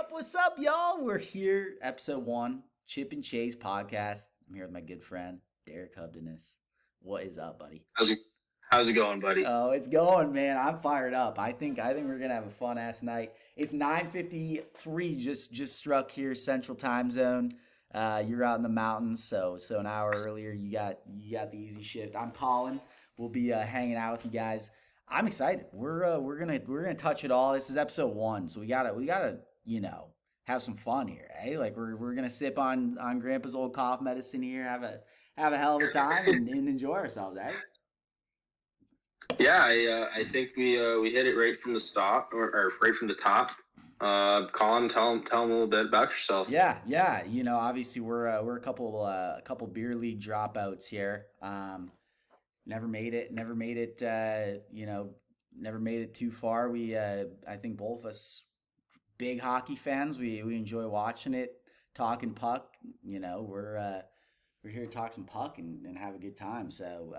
What's up, y'all? We're here, episode 1, Chip and Chase podcast. I'm here with my good friend, Derek Hubdeness. What is up, buddy? How's it going, buddy? Oh, it's going, man. I'm fired up. I think we're gonna have a fun ass night. It's 9:53, just struck here, Central Time Zone. You're out in the mountains, so an hour earlier. You got the easy shift. I'm Colin. We'll be hanging out with you guys. I'm excited. We're gonna touch it all. This is episode 1, so we gotta have some fun here, eh? Like we're gonna sip on Grandpa's old cough medicine here, have a hell of a time and enjoy ourselves, eh? Yeah, I think we hit it right from the start or right from the top. Colin, tell him a little bit about yourself. Yeah. Obviously we're a couple beer league dropouts here. Never made it. Never made it too far. We I think both of us big hockey fans. We enjoy watching it, talking puck. We're here to talk some puck and have a good time. So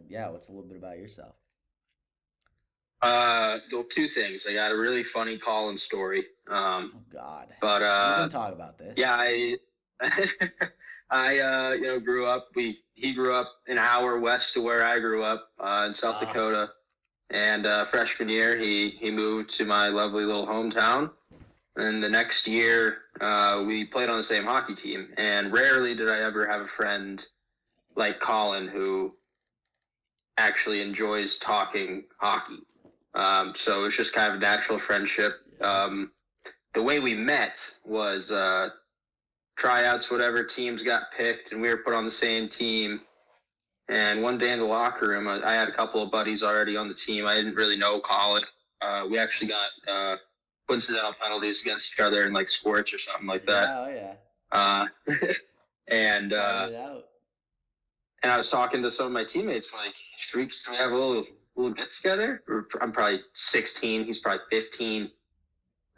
what's a little bit about yourself? Well, two things. I got a really funny Colin story. Oh God! But we're gonna talk about this. Yeah, I grew up. He grew up an hour west to where I grew up in South Dakota, and freshman year he moved to my lovely little hometown. And the next year we played on the same hockey team. And rarely did I ever have a friend like Colin who actually enjoys talking hockey. So it was just kind of a natural friendship. The way we met was tryouts, whatever, teams got picked, and we were put on the same team. And one day in the locker room, I had a couple of buddies already on the team. I didn't really know Colin. We actually got coincidental penalties against each other in like sports or something like that. Oh yeah. And I was talking to some of my teammates, like, should we have a little get together? I'm probably 16. He's probably 15.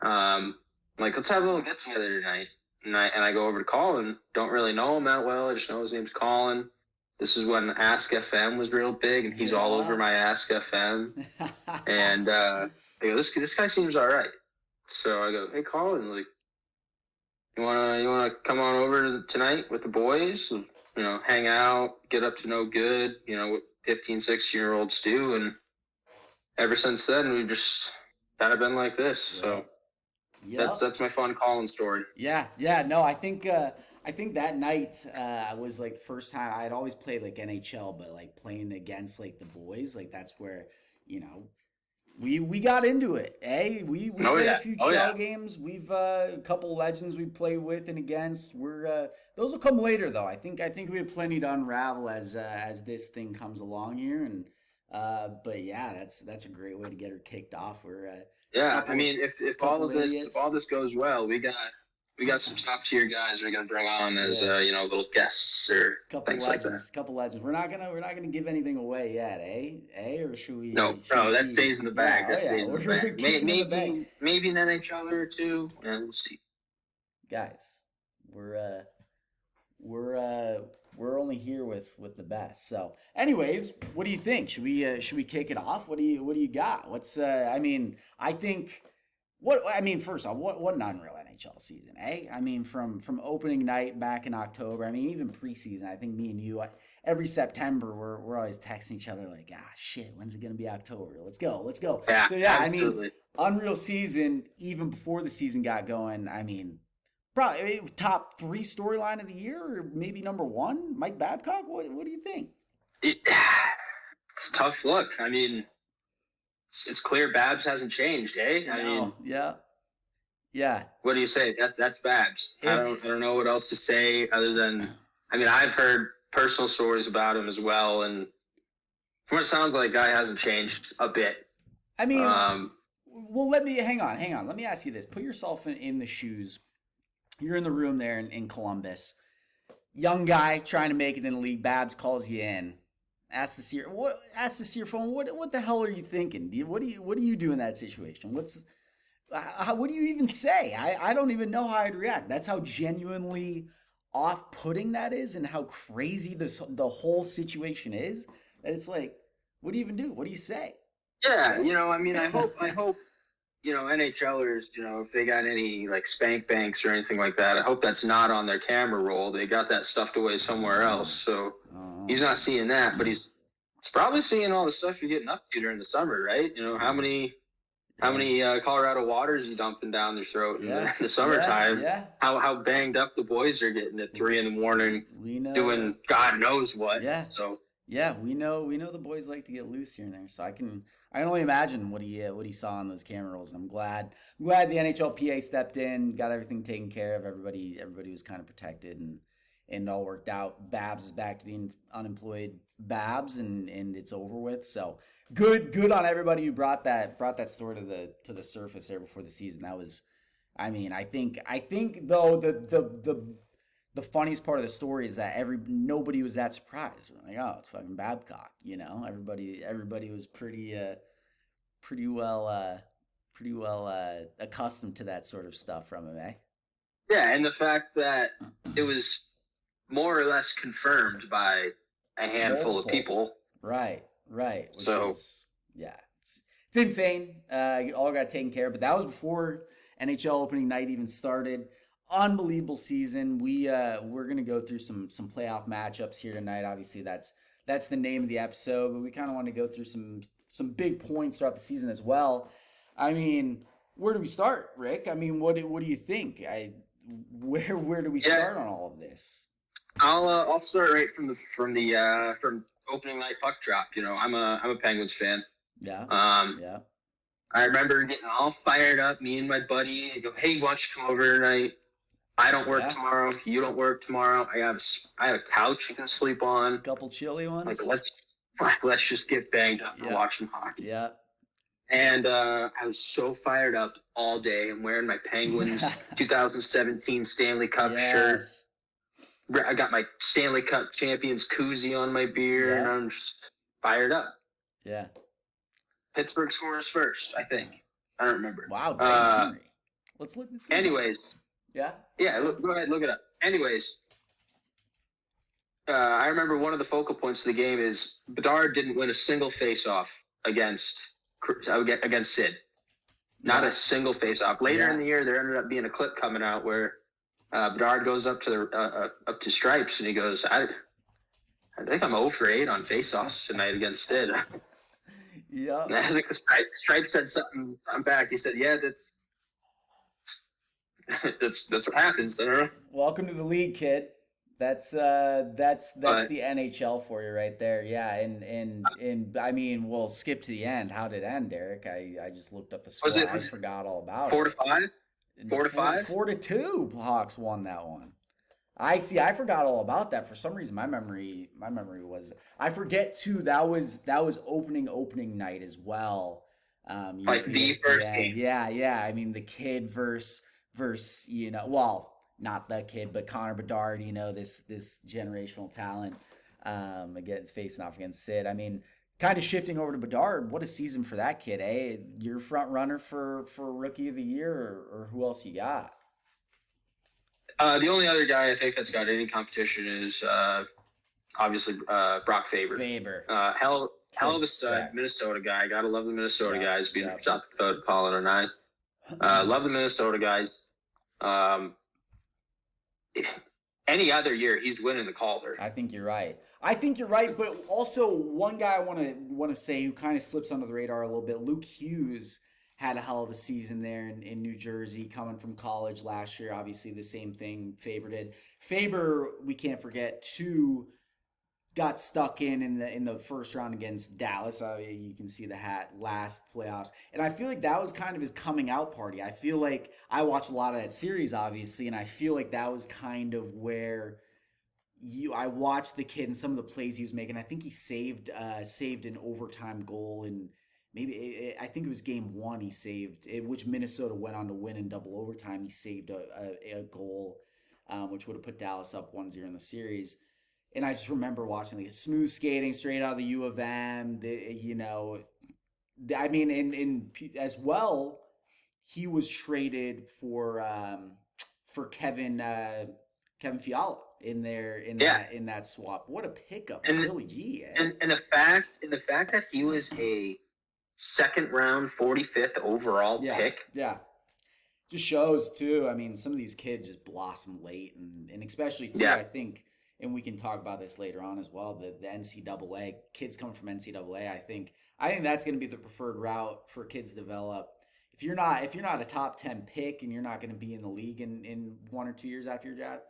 Like, let's have a little get together tonight. And I go over to Colin. Don't really know him that well. I just know his name's Colin. This is when Ask FM was real big, and he's all over my Ask FM. And I go, this guy seems all right. So I go, hey Colin, like, you wanna come on over tonight with the boys? Hang out, get up to no good. What 15, 16-year-olds do. And ever since then, we've just kind of been like this. So that's my fun Colin story. Yeah. No, I think that night was like the first time I'd always played like NHL, but like playing against like the boys, like that's where we got into it. We played a few shell games. We've a couple legends we played with and against. We're those will come later though. I think we have plenty to unravel as this thing comes along here. And but yeah, that's a great way to get her kicked off. We're I mean, if all this goes well, we got some top tier guys we're gonna bring on as little guests or things like that. Couple legends. We're not gonna give anything away yet, eh? Or should we? No, that stays in the bag. That stays in the bag. Maybe an NHL or two, and we'll see. Guys, we're only here with the best. So, anyways, what do you think? Should we kick it off? What do you got? What's I think. First off, what an unreal NHL season, eh? I mean, from opening night back in October, even preseason, I think me and you, every September, we're always texting each other like, shit, when's it going to be October? Let's go. Yeah, so, absolutely. Unreal season, even before the season got going, probably top 3 storyline of the year, or maybe number 1, Mike Babcock? What do you think? It's a tough look. It's clear Babs hasn't changed, eh? Yeah. What do you say? That's Babs. I don't know what else to say other than, I've heard personal stories about him as well, and from what it sounds like, guy hasn't changed a bit. Well, let me hang on. Let me ask you this: put yourself in the shoes. You're in the room there in Columbus, young guy trying to make it in the league. Babs calls you in. Ask the seer phone. What the hell are you thinking? What do you do in that situation? What do you even say? I don't even know how I'd react. That's how genuinely off-putting that is, and how crazy the whole situation is. That it's like, what do you even do? What do you say? Yeah, I hope NHLers, if they got any like spank banks or anything like that, I hope that's not on their camera roll. They got that stuffed away somewhere else. So he's not seeing that, but he's probably seeing all the stuff you're getting up to during the summer, right? How many Colorado waters you dumping down their throat in the summertime? Yeah. How banged up the boys are getting at 3 a.m. doing God knows what. Yeah. So yeah, we know the boys like to get loose here and there. So I can only imagine what he saw on those camera rolls. And I'm glad the NHLPA stepped in, got everything taken care of. Everybody was kind of protected and it all worked out. Babs is back to being unemployed Babs, and it's over with. So good on everybody who brought that story to the surface there before the season. That was, I think though the funniest part of the story is that nobody was that surprised. Like, oh, it's fucking Babcock, Everybody was pretty well accustomed to that sort of stuff from him, eh? Yeah, and the fact that it was more or less confirmed by a handful of people. Right. Which is, it's insane. All got taken care of, but that was before NHL opening night even started. Unbelievable season. We're gonna go through some playoff matchups here tonight. Obviously, that's the name of the episode, but we kind of want to go through some big points throughout the season as well. I mean, where do we start, Rick? I mean, what do you think? Where do we start on all of this? I'll start right from opening night puck drop. I'm a Penguins fan. Yeah. Yeah. I remember getting all fired up. Me and my buddy go, "Hey, why don't you come over tonight? I don't work tomorrow. You don't work tomorrow. I have a couch you can sleep on. A couple chilly ones. Like, let's just get banged up and watch some hockey." Yeah. And I was so fired up all day. I'm wearing my Penguins 2017 Stanley Cup shirt. I got my Stanley Cup champions koozie on my beer, and I'm just fired up. Yeah. Pittsburgh scores first, I think. I don't remember. Wow. Henry. Let's look this. Anyways. Yeah. Yeah. Go ahead. Look it up. Anyways. I remember one of the focal points of the game is Bedard didn't win a single face-off against Sid. Not a single face-off. Later in the year, there ended up being a clip coming out where Bedard goes up to Stripes and he goes, I think I'm 0 for 8 on face-offs tonight against Sid. Yeah. I think the Stripes said something. I'm back. He said, "Yeah, that's what happens there." Welcome to the league, kid. That's the NHL for you right there. Yeah, and I mean, we'll skip to the end. How did it end, Derek? I just looked up the score. I forgot all about 4-5? 4-5? 4-2. Hawks won that one. I forgot all about that. For some reason, my memory was. I forget too. That was opening night as well. Like the first game. Yeah. I mean, the kid versus well, not the kid, but Connor Bedard. This generational talent against facing off against Sid. I mean, kind of shifting over to Bedard. What a season for that kid, eh? Your front runner for rookie of the year, or who else you got? The only other guy I think that's got any competition is obviously Brock Faber. Hell of a stud, Minnesota guy. Gotta love the Minnesota guys. Being from South Dakota, Colin 09. Love the Minnesota guys. Any other year, he's winning the Calder. I think you're right. But also one guy I want to say who kind of slips under the radar a little bit. Luke Hughes had a hell of a season there in New Jersey, coming from college last year. Obviously, the same thing Faber did. Faber, we can't forget, too, got stuck in the first round against Dallas. You can see the hat last playoffs. And I feel like that was kind of his coming out party. I feel like I watched a lot of that series, obviously, and I feel like that was kind of where I watched the kid and some of the plays he was making. I think he saved an overtime goal, and maybe I think it was game 1 he saved, which Minnesota went on to win in double overtime. He saved a goal, which would have put Dallas up 1-0 in the series. And I just remember watching the smooth skating straight out of the U of M. I mean, and as well, he was traded for Kevin Fiala in that swap. What a pickup, Billy G. And the fact that he was a second round, 45th overall pick. Yeah. Just shows too. I mean, some of these kids just blossom late, and especially too. I think, and we can talk about this later on as well. The NCAA kids coming from NCAA. I think that's going to be the preferred route for kids to develop. If you're not a top 10 pick and you're not going to be in the league in 1 or 2 years after your draft,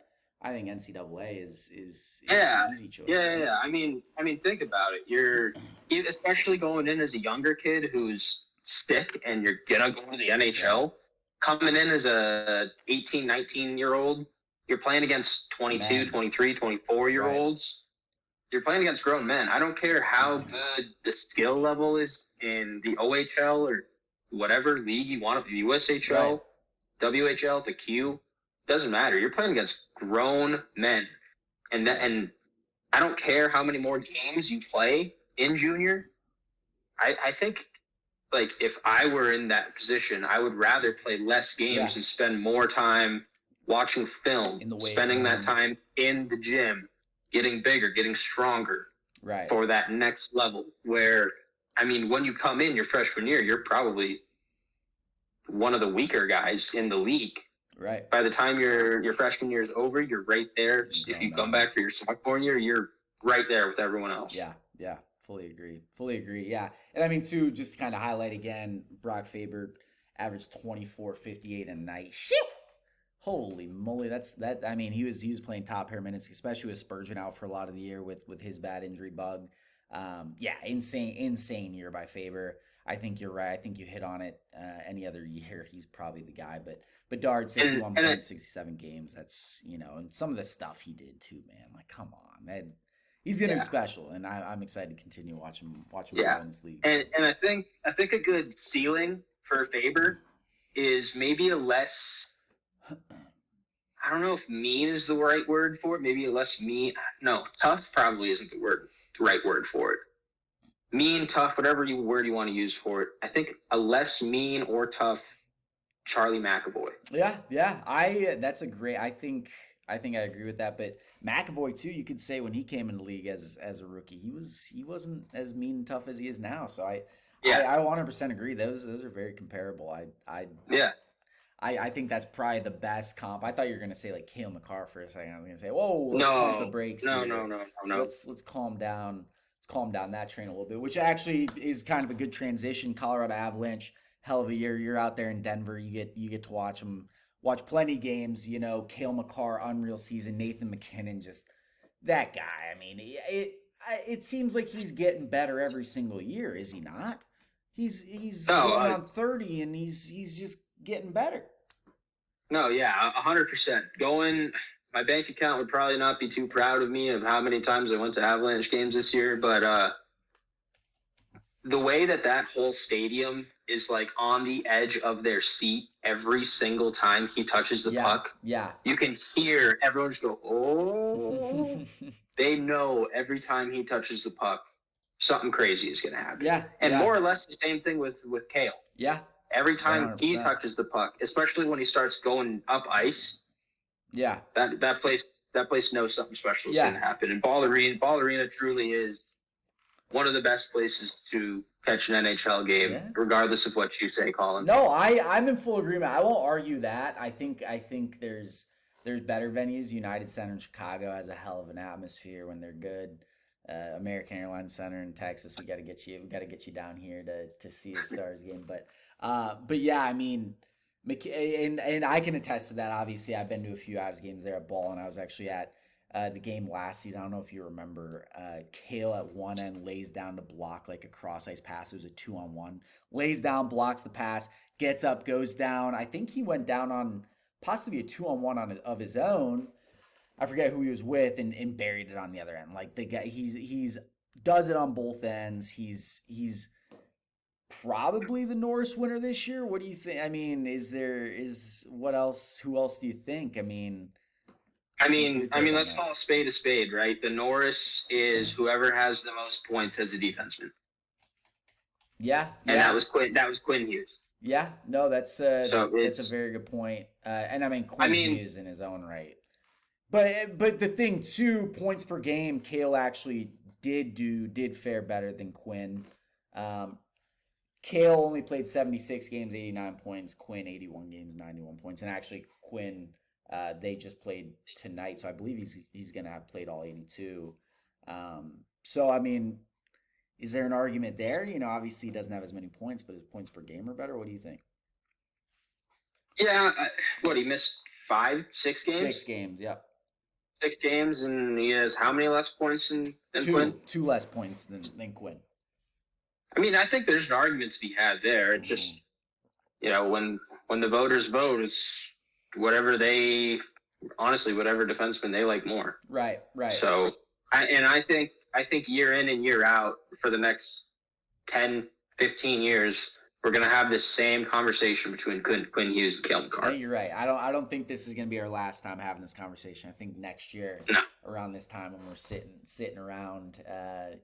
I think NCAA is an easy choice. Yeah. I mean, think about it. You're especially going in as a younger kid who's sick, and you're gonna go to the NHL. Coming in as a 18, 19-year-old, you're playing against 22, 23, 24-year-olds. You're playing against grown men. I don't care how good the skill level is in the OHL or whatever league you want, the USHL, WHL, the Q. Doesn't matter. You're playing against grown men. And I don't care how many more games you play in junior. I think, like, if I were in that position, I would rather play less games and spend more time watching film, spending that time in the gym, getting bigger, getting stronger for that next level. Where, I mean, when you come in your freshman year, you're probably one of the weaker guys in the league. Right. By the time your freshman year is over, you're right there. If you come back for your sophomore year, you're right there with everyone else. Yeah. Fully agree. Yeah. And I mean, too, just to kind of highlight again, Brock Faber averaged 24, 58 a night. Shoo! Holy moly. I mean, he was playing top pair minutes, especially with Spurgeon out for a lot of the year with his bad injury bug. Insane year by Faber. I think you're right. I think you hit on it. Any other year, he's probably the guy. But Dard, 61 points, 67 games. That's, and some of the stuff he did too, man. Like, come on. He's getting special, and I'm excited to continue watching him in this league. And I think a good ceiling for Faber is maybe a less, I don't know if mean is the right word for it. Maybe a less mean. No, tough probably isn't the right word for it. Mean, tough, whatever word you want to use for it. I think a less mean or tough Charlie McAvoy. Yeah. That's a great. I think I agree with that. But McAvoy too, you could say when he came in the league as a rookie, he wasn't as mean and tough as he is now. So I 100% agree. Those are very comparable. I think that's probably the best comp. I thought you were gonna say like Cale Makar for a second. I was gonna say, whoa, let's pump the brakes. No. Let's calm down. Let's calm down that train a little bit, which actually is kind of a good transition. Colorado Avalanche, hell of a year. You're out there in Denver. You get to watch them. Watch plenty of games, Cale Makar, unreal season. Nathan McKinnon, just that guy. I mean, it seems like he's getting better every single year, is he not? He's going on 30, and he's just getting better. No, yeah, 100%. My bank account would probably not be too proud of me of how many times I went to Avalanche games this year, but the way that whole stadium is like on the edge of their seat every single time he touches the puck. Yeah. You can hear everyone just go, oh. They know every time he touches the puck, something crazy is going to happen. Yeah. And more or less the same thing with Cale. Yeah. Every time 100%. He touches the puck, especially when he starts going up ice. Yeah. That place knows something special is going to happen. And Ball Arena truly is one of the best places to catch an NHL game, regardless of what you say, Colin. No, I'm in full agreement. I won't argue that. I think there's better venues. United Center in Chicago has a hell of an atmosphere when they're good. American Airlines Center in Texas, we got to get you down here to see a Stars game. But yeah, I mean, and I can attest to that. Obviously, I've been to a few Avs games there at Ball, and I was actually at the game last season. I don't know if you remember. Cale at one end lays down to block like a cross ice pass. It was a 2-on-1. Lays down, blocks the pass, gets up, goes down. I think he went down on possibly a 2-on-1 of his own. I forget who he was with, and buried it on the other end. Like the guy, he's does it on both ends. He's probably the Norris winner this year. What do you think? I mean, who else do you think? I mean, let's call a spade, right? The Norris is whoever has the most points as a defenseman. Yeah. And that was Quinn Hughes. Yeah. No, that's a very good point. And I mean, Quinn Hughes in his own right. But the thing too, points per game, Cale actually did fare better than Quinn. Kale only played 76 games, 89 points. Quinn 81 games, 91 points. And actually, Quinn, they just played tonight, so I believe he's going to have played all 82. So I mean, is there an argument there? Obviously he doesn't have as many points, but his points per game are better. What do you think? Yeah, what, he missed 6 games? 6 games, yep. 6 games, and he has how many less points than Quinn? 2 less points than Quinn. I mean, I think there's an argument to be had there. It's just, when the voters vote, it's whatever defenseman they like more. Right. So, I think year in and year out for the next 10, 15 years, we're going to have this same conversation between Quinn Hughes and Cale Makar. Yeah, you're right. I don't think this is going to be our last time having this conversation. I think next year, around this time when we're sitting around,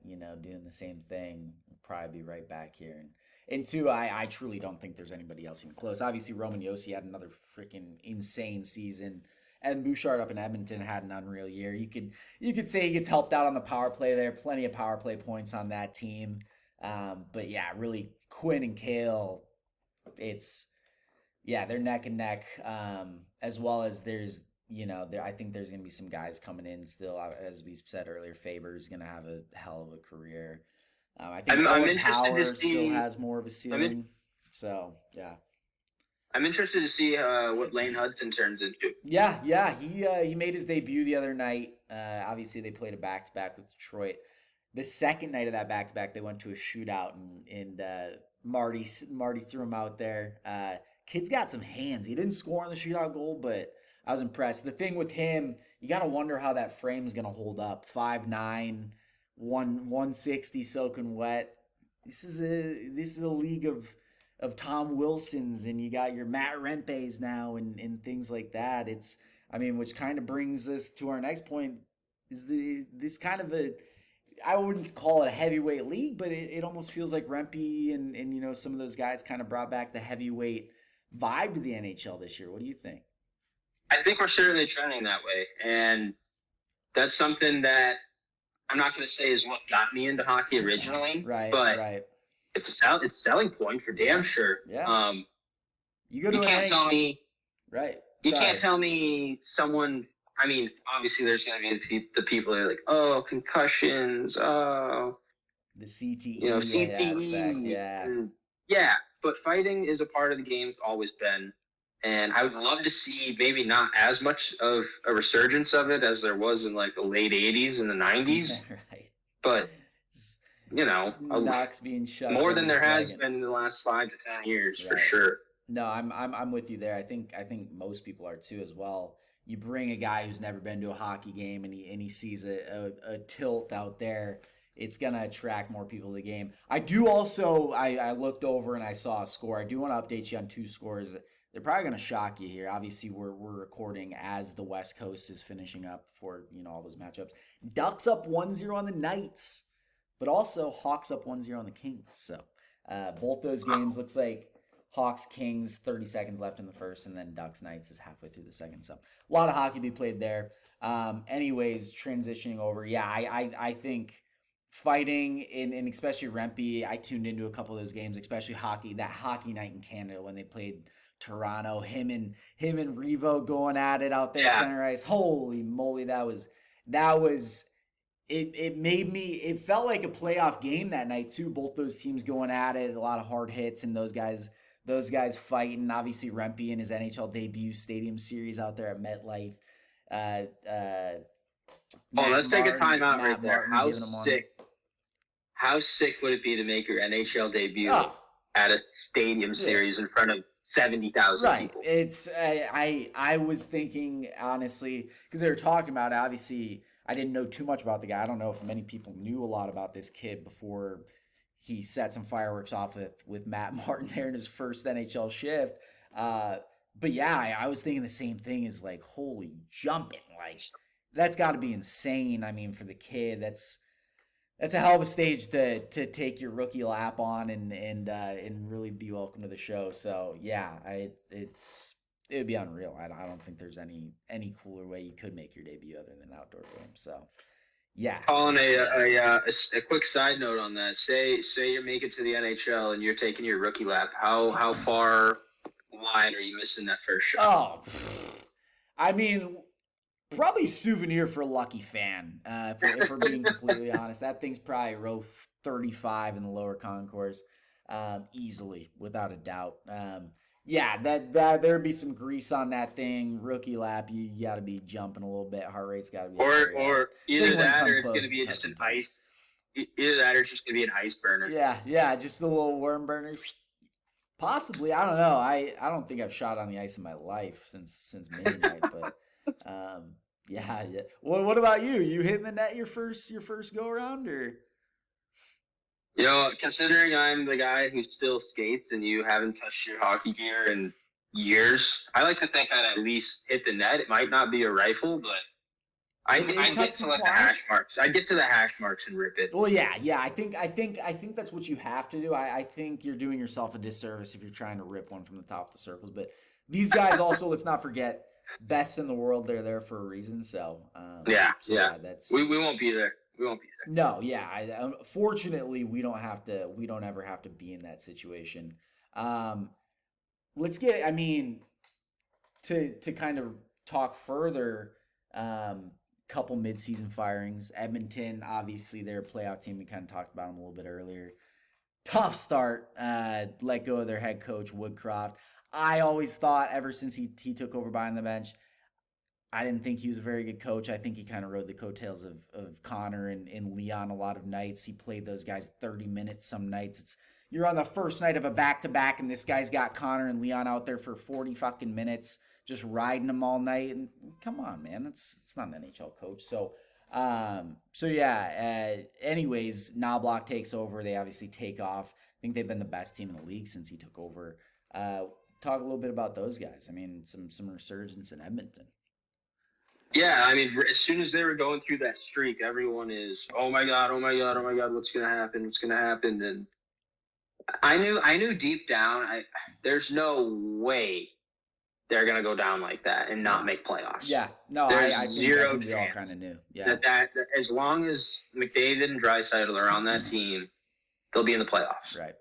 doing the same thing, we'll probably be right back here. And two, I truly don't think there's anybody else even close. Obviously, Roman Josi had another freaking insane season. And Bouchard up in Edmonton had an unreal year. You could say he gets helped out on the power play there. Plenty of power play points on that team. But yeah, really Quinn and Kale, they're neck and neck. As well as there's, I think there's going to be some guys coming in still. As we said earlier, Faber's going to have a hell of a career. I think Owen Power still has more of a ceiling. So yeah. I'm interested to see what Lane Hudson turns into. Yeah. He made his debut the other night. Obviously, they played a back-to-back with Detroit. The second night of that back-to-back, they went to a shootout, and Marty threw him out there. Kid's got some hands. He didn't score on the shootout goal, but I was impressed. The thing with him, you got to wonder how that frame's going to hold up. 5'9", 160 soaking wet. This is a league of Tom Wilsons, and you got your Matt Rempes now and things like that. Which kind of brings us to our next point, is this kind of I wouldn't call it a heavyweight league, but it almost feels like Rempe and some of those guys kind of brought back the heavyweight vibe to the NHL this year. What do you think? I think we're certainly trending that way, and that's something that I'm not going to say is what got me into hockey originally, right. It's a selling point for damn sure. Yeah. You can't tell me. Right. You can't tell me someone. I mean, obviously, there's going to be the people that are like, oh, concussions, the CTE, CTE aspect, yeah. But fighting is a part of the game. It's always been, and I would love to see maybe not as much of a resurgence of it as there was in like the late '80s and the '90s, right? But knocks being shut more than there has been in the last 5 to 10 years, for sure. No, I'm with you there. I think most people are too as well. You bring a guy who's never been to a hockey game and he sees a tilt out there, it's gonna attract more people to the game. I do also I looked over and I saw a score. I do want to update you on 2 scores. They're probably gonna shock you here. Obviously, we're recording as the West Coast is finishing up for all those matchups. Ducks up 1-0 on the Knights, but also Hawks up 1-0 on the Kings. So both those games looks like Hawks, Kings, 30 seconds left in the first, and then Ducks, Knights is halfway through the second. So a lot of hockey to be played there. Anyways, transitioning over. Yeah, I think fighting, and especially Rempe, I tuned into a couple of those games, especially that hockey night in Canada when they played Toronto. Him and Revo going at it out there center ice. Holy moly, that was it felt like a playoff game that night too. Both those teams going at it, a lot of hard hits, and those guys fighting. Obviously, Rempe in his NHL debut Stadium Series out there at MetLife. Let's take a timeout right there. How sick would it be to make your NHL debut at a Stadium Series in front of 70,000 people? It's I was thinking honestly, because they were talking about it. Obviously, I didn't know too much about the guy. I don't know if many people knew a lot about this kid before he set some fireworks off with Matt Martin there in his first NHL shift. But yeah, I was thinking the same thing, is like, holy jumping. Like, that's got to be insane. I mean, for the kid, that's a hell of a stage to take your rookie lap on and really be welcome to the show. So yeah, it'd be unreal. I don't think there's any cooler way you could make your debut other than an outdoor game. So Yeah. Calling a quick side note on that. Say you make it to the NHL and you're taking your rookie lap. How far wide are you missing that first shot? Oh, I mean, probably souvenir for a lucky fan. If we're being completely honest, that thing's probably row 35 in the lower concourse, easily, without a doubt. Yeah, that there'd be some grease on that thing. Rookie lap, you got to be jumping a little bit. Heart rate's got to be Or either that, or it's going to be just an ice. Either that, or it's just going to be an ice burner. Yeah, just a little worm burner. Possibly, I don't know. I don't think I've shot on the ice in my life since mini night, but yeah. What about you? You hitting the net your first go around, or? Considering I'm the guy who still skates and you haven't touched your hockey gear in years, I like to think I'd at least hit the net. It might not be a rifle, but I get to the hash marks. I get to the hash marks and rip it. Well, yeah. I think that's what you have to do. I think you're doing yourself a disservice if you're trying to rip one from the top of the circles. But these guys also, let's not forget, best in the world. They're there for a reason. So that's we won't be there. We won't be there. No, yeah. Fortunately, we don't ever have to be in that situation. Let's get. I mean, to kind of talk further. Couple midseason firings. Edmonton, obviously, they're a playoff team. We kind of talked about them a little bit earlier. Tough start. Let go of their head coach, Woodcroft. I always thought, ever since he took over behind the bench, I didn't think he was a very good coach. I think he kind of rode the coattails of Connor and Leon a lot of nights. He played those guys 30 minutes some nights. You're on the first night of a back-to-back, and this guy's got Connor and Leon out there for 40 fucking minutes, just riding them all night. And come on, man, it's not an NHL coach. So anyways, Knobloch takes over. They obviously take off. I think they've been the best team in the league since he took over. Talk a little bit about those guys. I mean, some resurgence in Edmonton. Yeah, I mean, as soon as they were going through that streak, everyone is, oh my god, what's gonna happen? And I knew deep down, there's no way they're gonna go down like that and not make playoffs. Yeah, no, I think we all kind of knew. Yeah, that as long as McDavid and Draisaitl are on that team, they'll be in the playoffs. Right.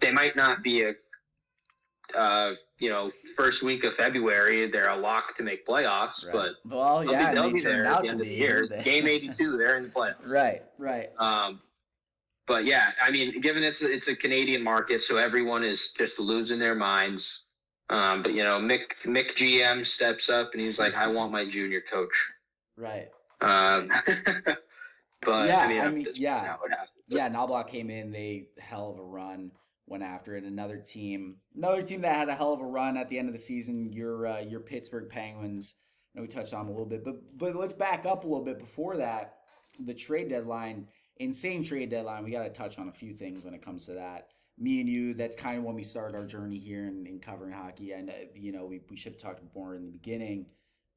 They might not be a first week of February, they're a lock to make playoffs, right. But they'll be there at the end of the year. Game 82, they're in the playoffs. Right. But yeah, I mean, given it's a Canadian market, so everyone is just losing their minds. But Mick GM steps up and he's like, I want my junior coach. Right. But Knobloch came in, they hell of a run. Went after it. Another team that had a hell of a run at the end of the season. Your Pittsburgh Penguins. I know we touched on them a little bit, but let's back up a little bit before that. The trade deadline, insane trade deadline. We got to touch on a few things when it comes to that. Me and you, that's kind of when we started our journey here in covering hockey. And we should have talked more in the beginning.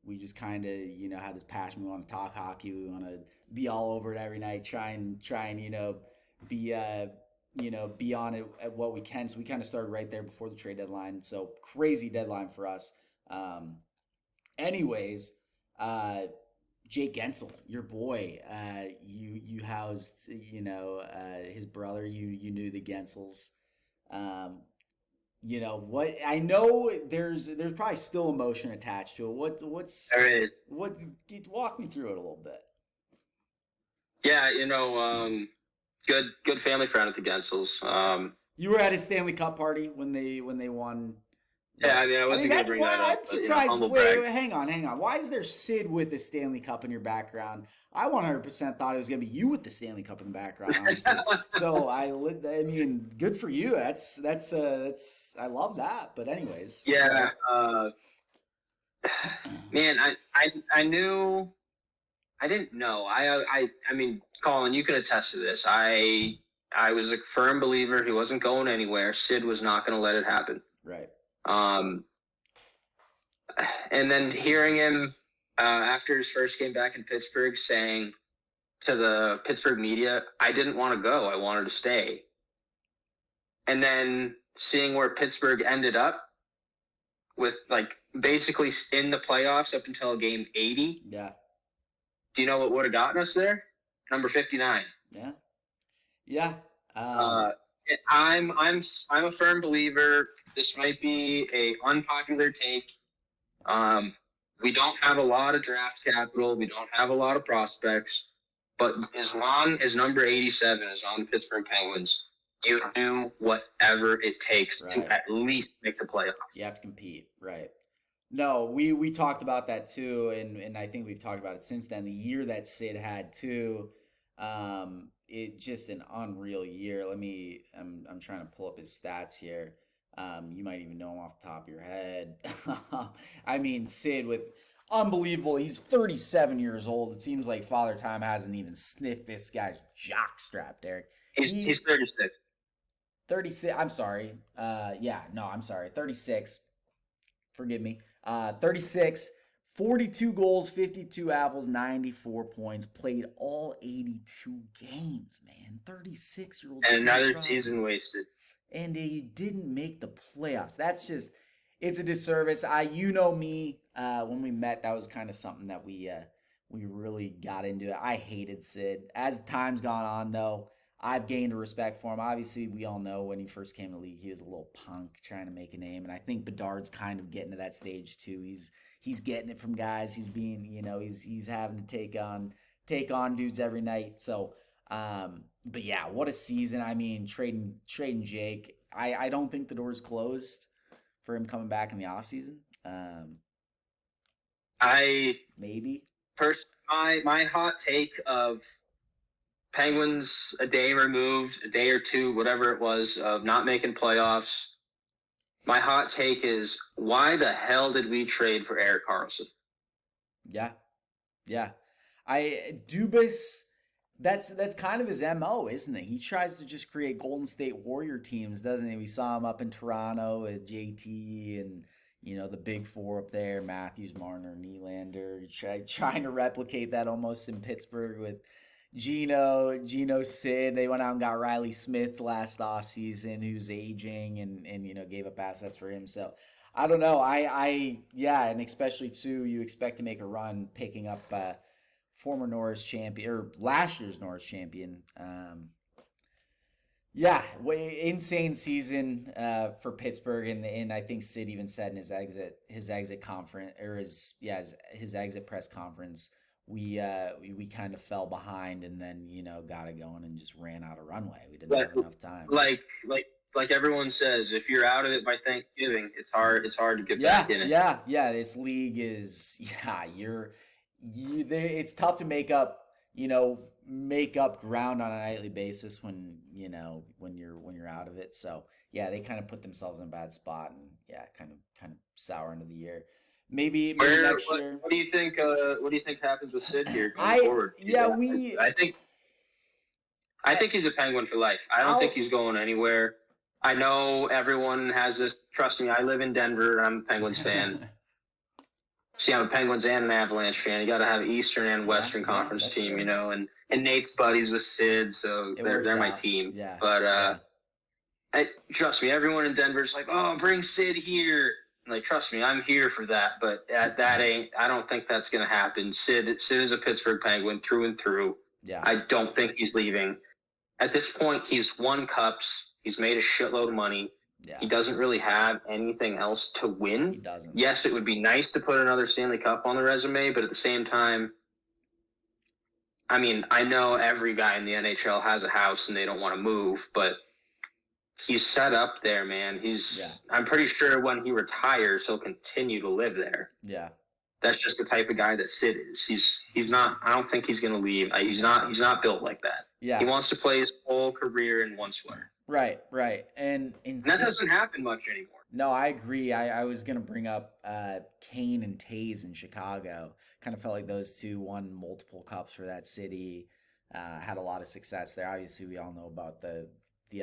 We just kind of had this passion. We want to talk hockey. We want to be all over it every night. Try and be on it at what we can. So we kind of started right there before the trade deadline. So crazy deadline for us. Anyways, Jake Gensel, your boy, you housed, his brother, you knew the Gensels. What I know, there's probably still emotion attached to it. Walk me through it a little bit. Yeah, Good family friend at the Gensels. You were at his Stanley Cup party when they won. Yeah, I mean, I wasn't going to bring that up. I'm surprised. Wait, hang on. Why is there Sid with the Stanley Cup in your background? I 100% thought it was going to be you with the Stanley Cup in the background, honestly. So I mean, good for you. That's I love that. But anyways. Yeah. Man, I knew. I didn't know. I mean, Colin, you can attest to this. I was a firm believer he wasn't going anywhere. Sid was not going to let it happen. Right. And then hearing him after his first game back in Pittsburgh saying to the Pittsburgh media, I didn't want to go. I wanted to stay. And then seeing where Pittsburgh ended up with basically in the playoffs up until game 80. Yeah. Do you know what would have gotten us there? number 59. Yeah. Yeah. Uh, I'm a firm believer. This might be a unpopular take. Um, we don't have a lot of draft capital. We don't have a lot of prospects. But as long as number 87 is on the Pittsburgh Penguins, you do whatever it takes to Right. at least make the playoffs. You have to compete. Right. No, we talked about that too, and I think we've talked about it since then. The year that Sid had too, it just an unreal year. I'm trying to pull up his stats here. You might even know him off the top of your head. I mean, Sid with unbelievable. He's 37 years old. It seems like Father Time hasn't even sniffed this guy's jock strap, Derek. He's 36. 36. I'm sorry. I'm sorry. 36. Forgive me. 36, 42 goals, 52 apples, 94 points. Played all 82 games, man. 36-year-old. And another season wasted. And he didn't make the playoffs. That's just, it's a disservice. You know me. When we met, that was kind of something that we really got into. I hated Sid. As time's gone on, though, I've gained a respect for him. Obviously, we all know when he first came to the league, he was a little punk trying to make a name, and I think Bedard's kind of getting to that stage too. He's getting it from guys. He's being, he's having to take on dudes every night. So, but yeah, what a season! I mean, trading Jake. I don't think the door's closed for him coming back in the offseason. I maybe my hot take of Penguins a day removed, a day or two, whatever it was, of not making playoffs. My hot take is, why the hell did we trade for Erik Karlsson? Yeah. Dubas, that's kind of his MO, isn't it? He tries to just create Golden State Warrior teams, doesn't he? We saw him up in Toronto with JT and the big four up there, Matthews, Marner, Nylander, trying to replicate that almost in Pittsburgh with Gino, Sid. They went out and got Riley Smith last offseason, who's aging and gave up assets for him. So I don't know. And especially too, you expect to make a run picking up former Norris champion or last year's Norris champion. Insane season for Pittsburgh, and I think Sid even said in his exit conference or his exit press conference, we kind of fell behind and then got it going and just ran out of runway. We didn't have enough time. Like everyone says, if you're out of it by Thanksgiving, it's hard to get back in it. Yeah. This league is it's tough to make up ground on a nightly basis when you're out of it. So yeah, they kind of put themselves in a bad spot and kind of sour into the year. Maybe next year. What do you think? What do you think happens with Sid here going forward? I think he's a Penguin for life. I don't think he's going anywhere. I know everyone has this. Trust me, I live in Denver. I'm a Penguins fan. See, I'm a Penguins and an Avalanche fan. You got to have an Eastern and Western Conference team, and Nate's buddies with Sid, so they're my team. Yeah. But trust me, everyone in Denver's like, oh, bring Sid here. Like, trust me, I'm here for that. But I don't think that's going to happen. Sid is a Pittsburgh Penguin through and through. Yeah. I don't think he's leaving. At this point, he's won cups. He's made a shitload of money. Yeah. He doesn't really have anything else to win. He doesn't. Yes, it would be nice to put another Stanley Cup on the resume, but at the same time, I mean, I know every guy in the NHL has a house and they don't want to move, but he's set up there, man. I'm pretty sure when he retires, he'll continue to live there. Yeah. That's just the type of guy that Sid is. He's not. I don't think he's going to leave. He's not built like that. Yeah. He wants to play his whole career in one sweater. Right. And that doesn't happen much anymore. No, I agree. I was going to bring up Kane and Taze in Chicago. Kind of felt like those two won multiple cups for that city, had a lot of success there. Obviously, we all know about the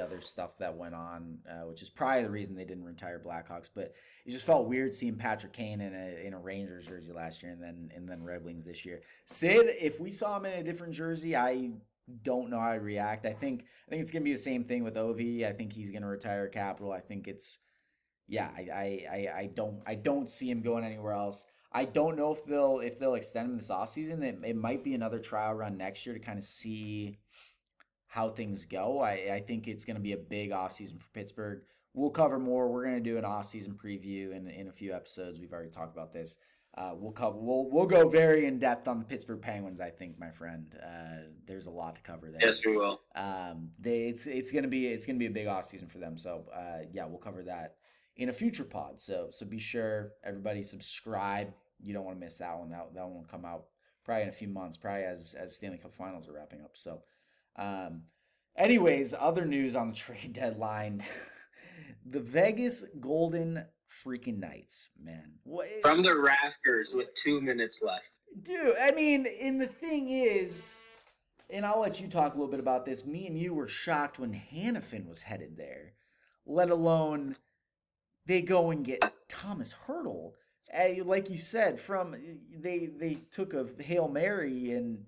other stuff that went on, which is probably the reason they didn't retire Blackhawks. But it just felt weird seeing Patrick Kane in a Rangers jersey last year and then Red Wings this year. Sid, if we saw him in a different jersey, I don't know how I'd react. I think it's gonna be the same thing with Ovi. I think he's gonna retire Capital. I think it's I don't see him going anywhere else. I don't know if they'll extend him this offseason. It might be another trial run next year to kind of see how things go. I think it's going to be a big offseason for Pittsburgh. We'll cover more. We're going to do an offseason preview in a few episodes. We've already talked about this. We'll go very in depth on the Pittsburgh Penguins. I think, my friend. There's a lot to cover there. Yes, we will. It's gonna be a big offseason for them. So yeah, we'll cover that in a future pod. So be sure everybody subscribe. You don't want to miss that one. That one will come out probably in a few months, probably as Stanley Cup Finals are wrapping up. So, anyways, other news on the trade deadline. The Vegas Golden freaking Knights, man. From the rafters with 2 minutes left. Dude, I mean, and the thing is, and I'll let you talk a little bit about this, me and you were shocked when Hannafin was headed there, let alone they go and get Thomas Hertl. Like you said, they took a Hail Mary and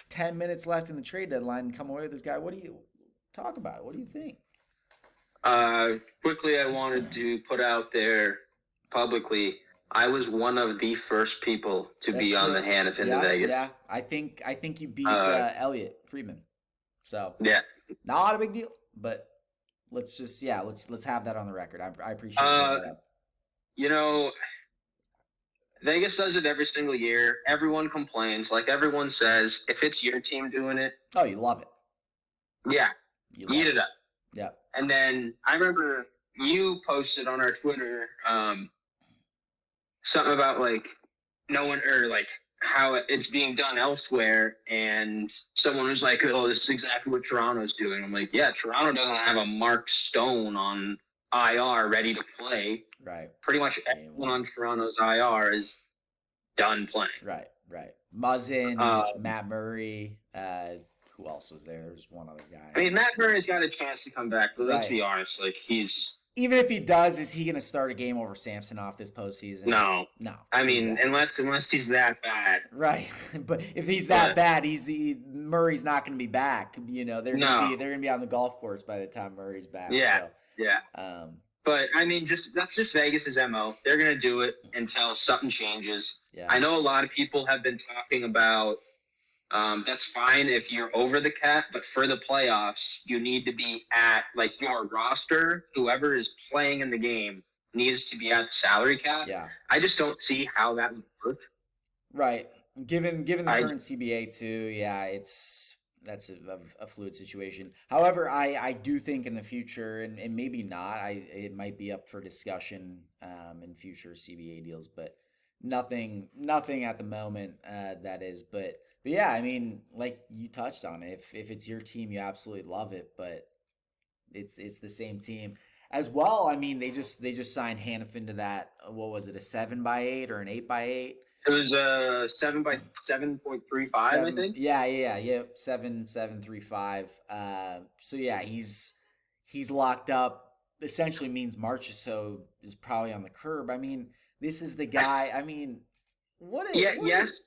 10 minutes left in the trade deadline and come away with this guy. What do you talk about it? What do you think? Quickly, I wanted to put out there publicly, I was one of the first people to be on the Hannafin to Vegas. Yeah, I think you beat Elliot Friedman. So yeah, not a big deal, but let's have that on the record. I appreciate that. You know, Vegas does it every single year. Everyone complains, like everyone says. If it's your team doing it, oh, you love it. Yeah, eat it up. Yeah. And then I remember you posted on our Twitter something about like no one or like how it's being done elsewhere, and someone was like, "Oh, this is exactly what Toronto's doing." I'm like, "Yeah, Toronto doesn't have a Mark Stone on IR ready to play. Right. Pretty much everyone on Toronto's IR is done playing. Right. Muzzin, Matt Murray. Who else was there? There was one other guy. I mean, Matt Murray's got a chance to come back, but let's be honest. Like, even if he does, is he going to start a game over Samsonov this postseason? No. I mean, exactly. unless he's that bad. Right. But if he's that bad, Murray's not going to be back. You know, they're going to be on the golf course by the time Murray's back. Yeah. So, yeah. But I mean, that's just Vegas's MO. They're going to do it until something changes. Yeah. I know a lot of people have been talking about. That's fine if you're over the cap, but for the playoffs, you need to be at, like, your roster. Whoever is playing in the game needs to be at the salary cap. Yeah. I just don't see how that would work. Right. Given the current CBA too, that's a fluid situation. However, I do think in the future, and maybe not, it might be up for discussion in future CBA deals, but nothing at the moment that is, but yeah, I mean, like you touched on it. If it's your team, you absolutely love it, but it's the same team as well. I mean, they just signed Hannafin to that. What was it? A 7x8 or an 8x8? It was a 7.35, I think. Yeah. 7.735. So yeah, he's locked up. Essentially means Marchessault is probably on the curb. I mean, this is the guy. I mean, yes.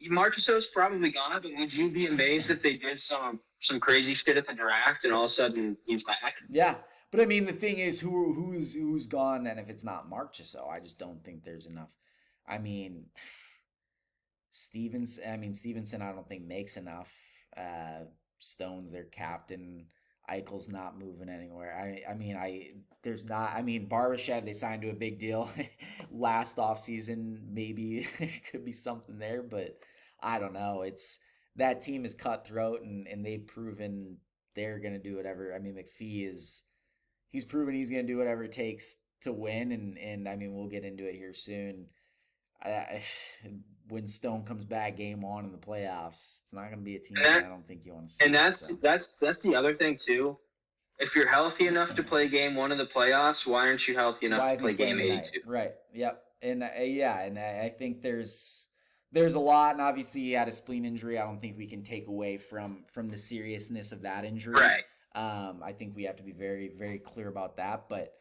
Marchessault's probably gone, but would you be amazed if they did some crazy shit at the draft and all of a sudden he's back? Yeah, but I mean the thing is, who's gone then if it's not Marchessault? I just don't think there's enough. I mean, Stevenson. I don't think makes enough. Stone's their captain. Eichel's not moving anywhere. There's not. I mean, Barbashev, they signed to a big deal last offseason. Maybe there could be something there, but I don't know. That team is cutthroat, and they've proven they're going to do whatever. I mean, he's proven he's going to do whatever it takes to win, and I mean, we'll get into it here soon. When Stone comes back game on in the playoffs, it's not going to be a team I don't think you want to see. And that's the other thing too. If you're healthy enough to play game one of the playoffs, why aren't you healthy enough to play game 82? Right. Yep. And I think there's a lot, and obviously he had a spleen injury. I don't think we can take away from the seriousness of that injury. Right. I think we have to be very, very clear about that. But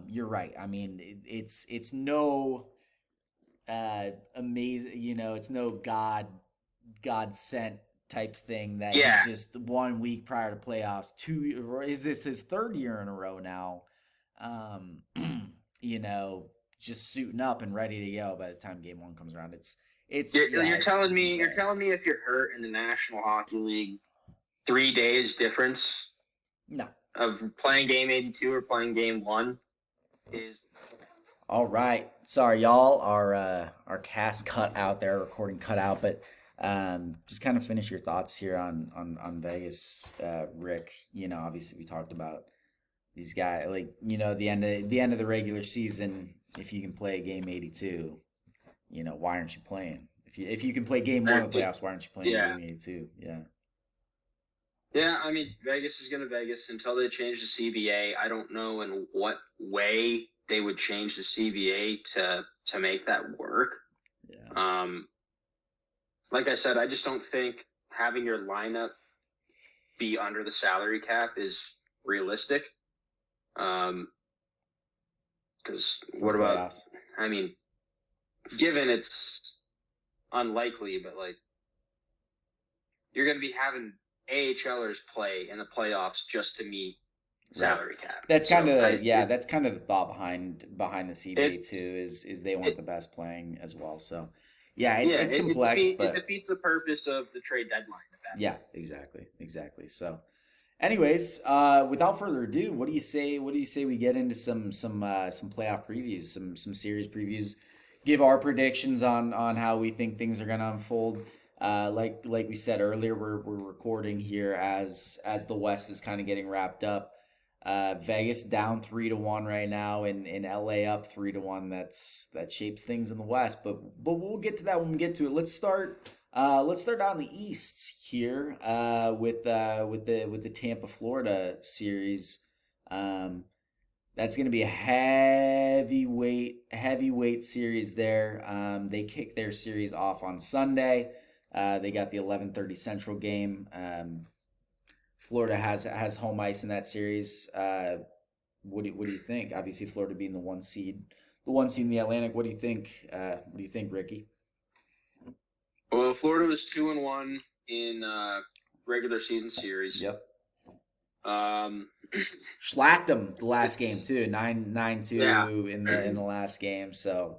you're right. I mean, it's no amazing, it's no God sent type thing that he's just 1 week prior to playoffs. Is this his third year in a row now? just suiting up and ready to go by the time game one comes around. You're telling me insane. if you're hurt in the National Hockey League, 3 days difference No. of playing game 82 or playing game one is. All right. Sorry, y'all. Our cast cut out there, recording cut out, but just kind of finish your thoughts here on Vegas, Rick. Obviously we talked about these guys, like the end of the regular season. If you can play game 82, why aren't you playing? If you can play game one of the playoffs, why aren't you playing game 82? Yeah. Yeah, I mean, Vegas is going to Vegas until they change the CBA. I don't know in what way they would change the CBA to make that work. Yeah. Like I said, I just don't think having your lineup be under the salary cap is realistic. Because what about? Playoffs. I mean, given it's unlikely, but like you're going to be having AHLers play in the playoffs just to meet salary cap. That's kind of that's kind of the thought behind the CBA too. Is they want the best playing as well. So it's complex, but it defeats the purpose of the trade deadline. Yeah, exactly. So, anyways, without further ado, what do you say? We get into some playoff previews, some series previews, give our predictions on how we think things are going to unfold. Like we said earlier, we're recording here as the West is kind of getting wrapped up. Vegas down 3-1 right now, and LA up 3-1. That shapes things in the West, but we'll get to that when we get to it. Let's start out in the East here with the Tampa Florida series. That's going to be a heavyweight series there. They kick their series off on Sunday. They got the 11:30 Central game. Florida has home ice in that series. What do you think? Obviously, Florida being the one seed in the Atlantic. What do you think? Ricky? Well, Florida was 2-1 in regular season series. Yep. Schlacked them the last game too, 9-2 in the last game. So,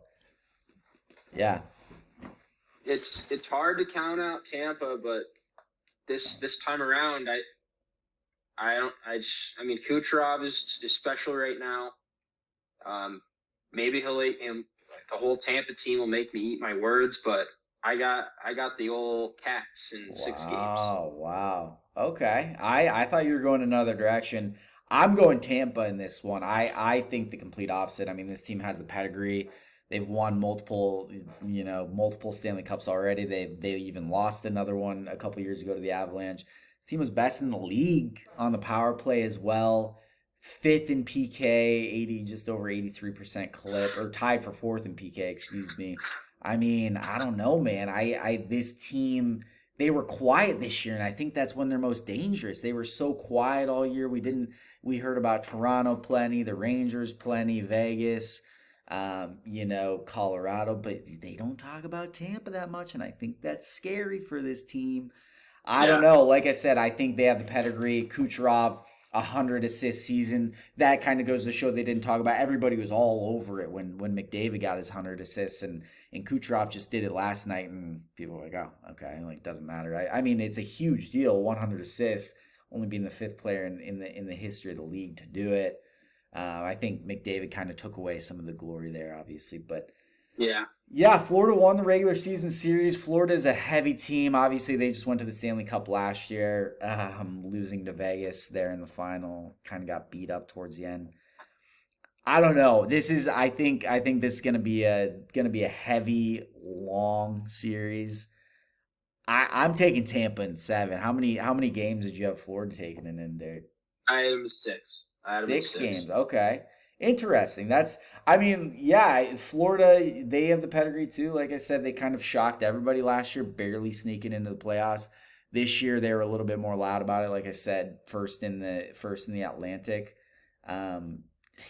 yeah. It's hard to count out Tampa, but this time around, I mean, Kucherov is special right now. Maybe the whole Tampa team will make me eat my words, but I got the old Cats in 6 games. Oh, wow. Okay. I thought you were going another direction. I'm going Tampa in this one. I think the complete opposite. I mean, this team has the pedigree. They've won multiple Stanley Cups already. They even lost another one a couple years ago to the Avalanche. This team was best in the league on the power play as well. 5th in PK, just over 83% clip, or tied for 4th in PK, excuse me. I mean, I don't know, man. This team, they were quiet this year, and I think that's when they're most dangerous. They were so quiet all year. We heard about Toronto plenty, the Rangers plenty, Vegas, Colorado, but they don't talk about Tampa that much, and I think that's scary for this team. I don't know. Like I said, I think they have the pedigree. Kucherov, 100 assist season. That kind of goes to show they didn't talk about. Everybody was all over it when McDavid got his 100 assists, and Kucherov just did it last night, and people were like, oh, okay, like doesn't matter. I mean, it's a huge deal, 100 assists, only being the 5th player in the history of the league to do it. I think McDavid kind of took away some of the glory there, obviously, but yeah, Florida won the regular season series. Florida is a heavy team. Obviously, they just went to the Stanley Cup last year, losing to Vegas there in the final. Kind of got beat up towards the end. I don't know. I think this is gonna be a heavy, long series. I'm taking Tampa in 7. How many games did you have Florida taking in there? I am 6. 6 games. Okay. Interesting. Florida, they have the pedigree too. Like I said, they kind of shocked everybody last year, barely sneaking into the playoffs. This year, they were a little bit more loud about it. Like I said, first in the Atlantic.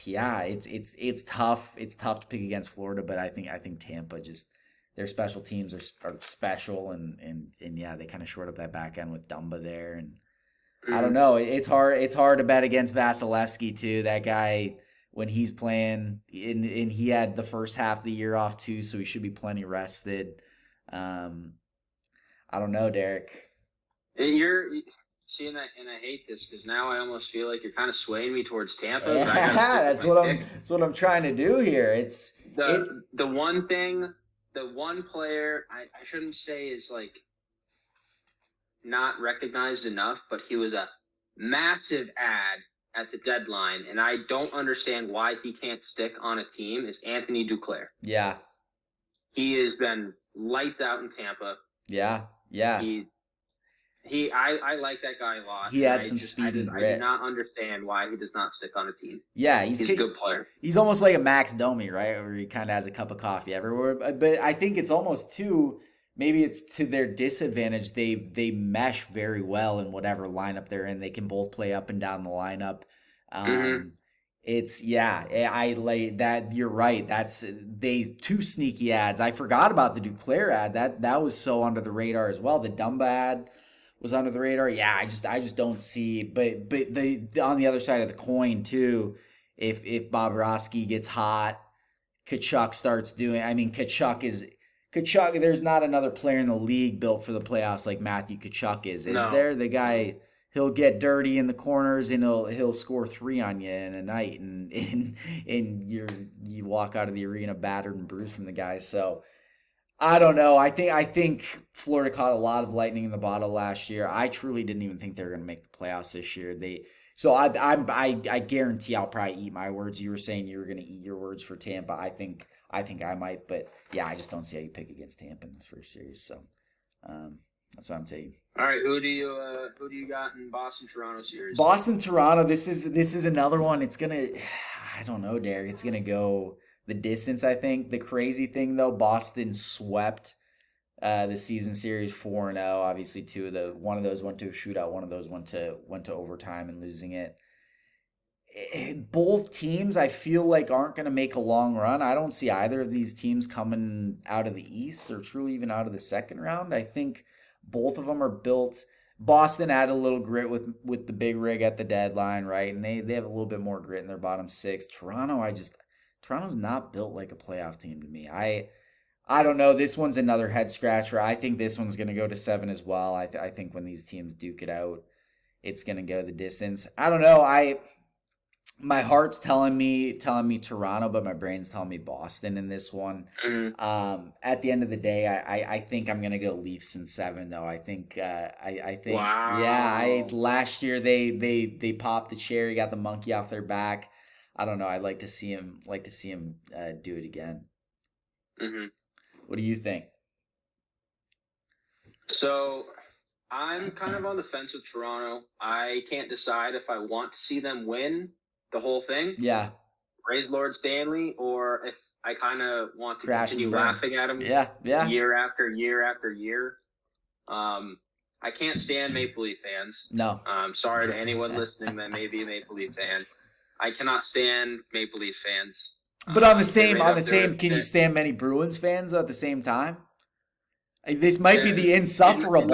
It's tough. It's tough to pick against Florida, but I think Tampa just their special teams are special, and they kind of short up that back end with Dumba there, and I don't know. It's hard to bet against Vasilevsky too. That guy when he's playing. And he had the first half of the year off too, so he should be plenty rested. I don't know, Derek. You're seeing that, and I hate this because now I almost feel like you're kind of swaying me towards Tampa. Yeah, that's what I'm trying to do here. It's the one thing, the one player I shouldn't say is like not recognized enough, but he was a massive ad at the deadline, and I don't understand why he can't stick on a team. Is Anthony Duclair? Yeah, he has been lights out in Tampa. Yeah. I like that guy a lot. He had some speed and grit. I do not understand why he does not stick on a team. Yeah, he's a good player. He's almost like a Max Domi, right? Where he kind of has a cup of coffee everywhere. But I think it's almost maybe it's to their disadvantage. They mesh very well in whatever lineup they're in. They can both play up and down the lineup. I like that. You're right. That's two sneaky ads. I forgot about the Duclair ad. That was so under the radar as well. The Dumba ad was under the radar. Yeah, I just don't see. But the on the other side of the coin too, if Bobrovsky gets hot, Tkachuk starts doing. I mean, Tkachuk. There's not another player in the league built for the playoffs like Matthew Tkachuk is. Is there? The guy. He'll get dirty in the corners and he'll score 3 on you in a night, and you walk out of the arena battered and bruised from the guy. So I don't know. I think Florida caught a lot of lightning in the bottle last year. I truly didn't even think they were going to make the playoffs this year. I guarantee I'll probably eat my words. You were saying you were going to eat your words for Tampa. I think I might, but yeah, I just don't see how you pick against Tampa in this first series. So that's what I'm taking. All right, who do you got in Boston-Toronto series? Boston-Toronto, this is another one. It's gonna, I don't know, Derek. It's gonna go the distance, I think. The crazy thing though, Boston swept the season series 4-0. Obviously, one of those went to a shootout, one of those went to overtime and losing it. Both teams, I feel like, aren't going to make a long run. I don't see either of these teams coming out of the East or truly even out of the second round. I think both of them are built. Boston added a little grit with the big rig at the deadline, right? And they have a little bit more grit in their bottom 6. Toronto's not built like a playoff team to me. I don't know. This one's another head scratcher. I think this one's going to go to 7 as well. I think when these teams duke it out, it's going to go the distance. I don't know. My heart's telling me Toronto, but my brain's telling me Boston in this one. At the end of the day, I think I'm gonna go Leafs in 7 though. I think wow. Yeah. Last year they popped the cherry, got the monkey off their back. I don't know. I'd like to see him do it again. What do you think? So I'm kind of on the fence with Toronto. I can't decide if I want to see them win the whole thing. Yeah. Raise Lord Stanley, or if I kind of want to continue laughing at him. Yeah. Year after year after year. I can't stand Maple Leaf fans. No. Sorry to anyone listening that may be a Maple Leaf fan. I cannot stand Maple Leaf fans. But on the same, can you stand many Bruins fans at the same time? This might be the insufferable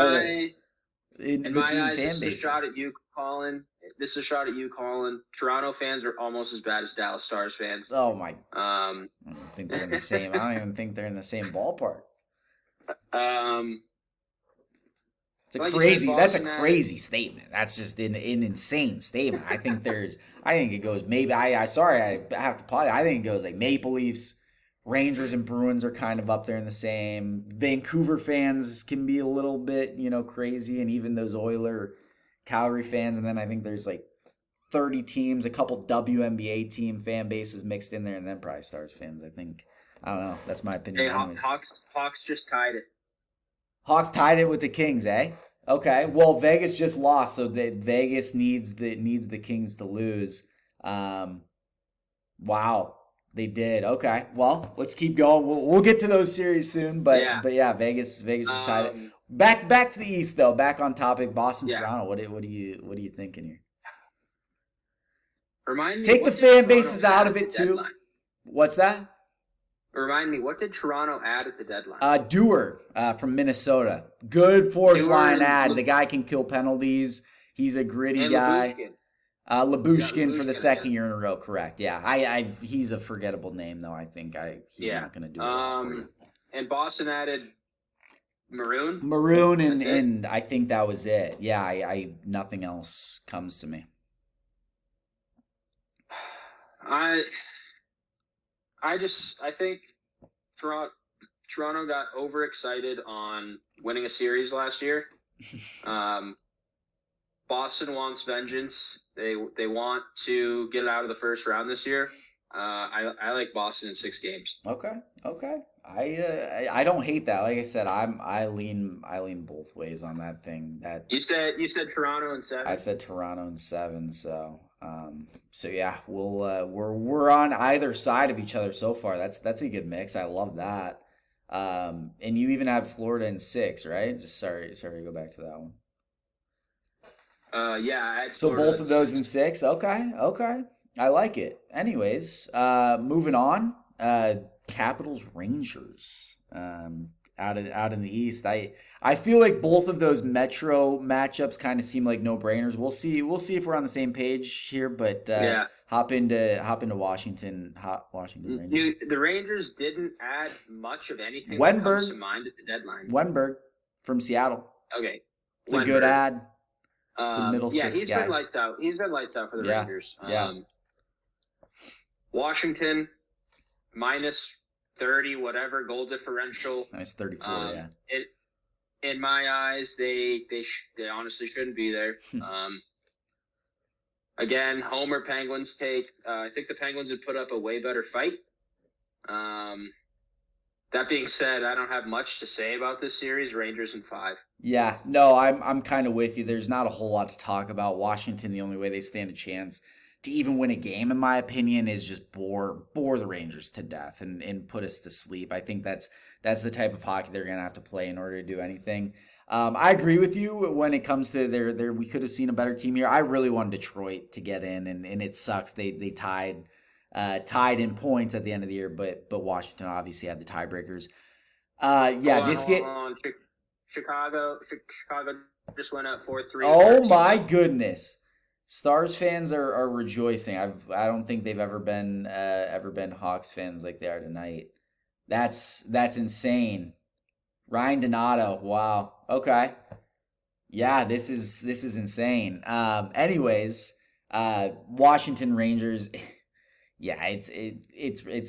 in my eyes, this is a shot at you, Colin. Toronto fans are almost as bad as Dallas Stars fans. Oh my! I don't think they're in the same. I don't even think they're in the same ballpark. That's a crazy statement. That's just an insane statement. I think it goes maybe. I have to apply. I think it goes like Maple Leafs, Rangers, and Bruins are kind of up there in the same. Vancouver fans can be a little bit, crazy, and even those Oiler, Calgary fans, and then I think there's like 30 teams, a couple WNBA team fan bases mixed in there, and then probably Stars fans. I don't know. That's my opinion. Hey, Hawks just tied it. Hawks tied it with the Kings, eh? Okay. Well, Vegas just lost, so Vegas needs the Kings to lose. Wow, they did. Okay. Well, let's keep going. We'll get to those series soon, but yeah, Vegas just tied it. Back to the East though. Back on topic. Boston, Toronto. What are you thinking here? Remind me. Take the fan bases out of it too. What's that? Remind me, what did Toronto add at the deadline? Dewar from Minnesota. Good fourth line ad. The guy can kill penalties. He's a gritty guy. Labushkin for the Lushkin second again. year in a row, correct? Yeah, he's a forgettable name though. I think he's not going to do it for you. And Boston added Maroon. Maroon and I think that was it. Yeah, I nothing else comes to me. I think Toronto got overexcited on winning a series last year. Boston wants vengeance. They want to get it out of the first round this year. I like Boston in 6 games. Okay. I don't hate that. Like I said, I lean both ways on that thing. That you said Toronto in 7. I said Toronto in 7. So yeah, we're on either side of each other so far. That's a good mix. I love that. And you even have Florida in 6, right? Just sorry to go back to that one. Yeah. So both of those in 6. Okay. I like it. Anyways, moving on. Capitals Rangers. Out in the East. I feel like both of those Metro matchups kind of seem like no-brainers. We'll see if we're on the same page here, but hop into Washington. Washington Rangers. The Rangers didn't add much of anything that comes to mind at the deadline. Wenberg from Seattle. Okay. It's a good ad. The middle 6 he's guy. Been lights out. He's been lights out for the Rangers. Yeah. Washington minus 30 whatever goal differential. Minus 34. Yeah. In my eyes, they honestly shouldn't be there. Again, Homer Penguins take. I think the Penguins would put up a way better fight. That being said, I don't have much to say about this series. Rangers in 5. Yeah, no, I'm kind of with you. There's not a whole lot to talk about. Washington, the only way they stand a chance to even win a game, in my opinion, is just bore the Rangers to death and put us to sleep. I think that's the type of hockey they're gonna have to play in order to do anything. I agree with you when it comes to their we could have seen a better team here. I really wanted Detroit to get in, and it sucks they tied in points at the end of the year, but Washington obviously had the tiebreakers. Chicago just went up 4-3. Oh my goodness. Stars fans are rejoicing. I don't think they've ever been Hawks fans like they are tonight. That's insane. Ryan Donato. Wow. Okay. Yeah, this is insane. Anyways, Washington Rangers. Yeah, it's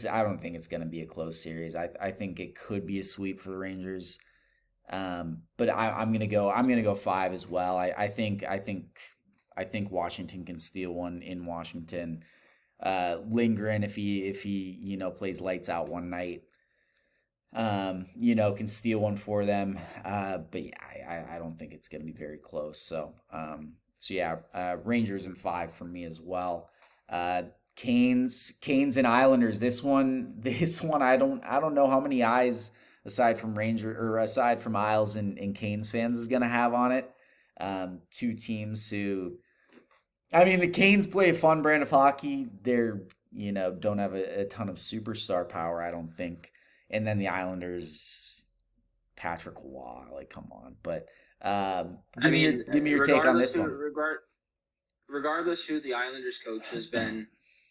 I don't think it's going to be a close series. I think it could be a sweep for the Rangers. But I'm going to go 5 as well. I think Washington can steal one in Washington. Lindgren, if he plays lights out one night, can steal one for them. But yeah, I don't think it's going to be very close. So Rangers in 5 for me as well. Canes and Islanders. This one I don't know how many eyes aside from Isles and Canes fans is going to have on it. Two teams who, I mean, the Canes play a fun brand of hockey. They're, don't have a ton of superstar power, I don't think. And then the Islanders, Patrick Waugh, like, come on. But give me your take on this one. Regardless who the Islanders coach has been,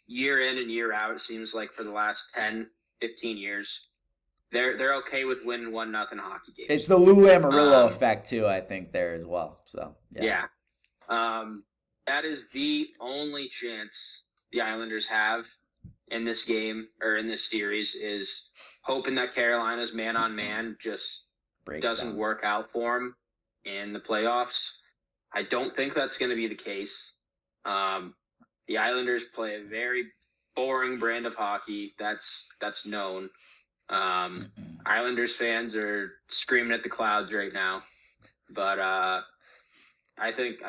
year in and year out, it seems like for the last 10, 15 years, they're okay with winning 1-0 hockey games. It's the Lou Lamoriello effect too, I think, there as well. So yeah. That is the only chance the Islanders have in this game or in this series, is hoping that Carolina's man-on-man just doesn't work out for them in the playoffs. I don't think that's going to be the case. The Islanders play a very boring brand of hockey. That's known. Islanders fans are screaming at the clouds right now, but I think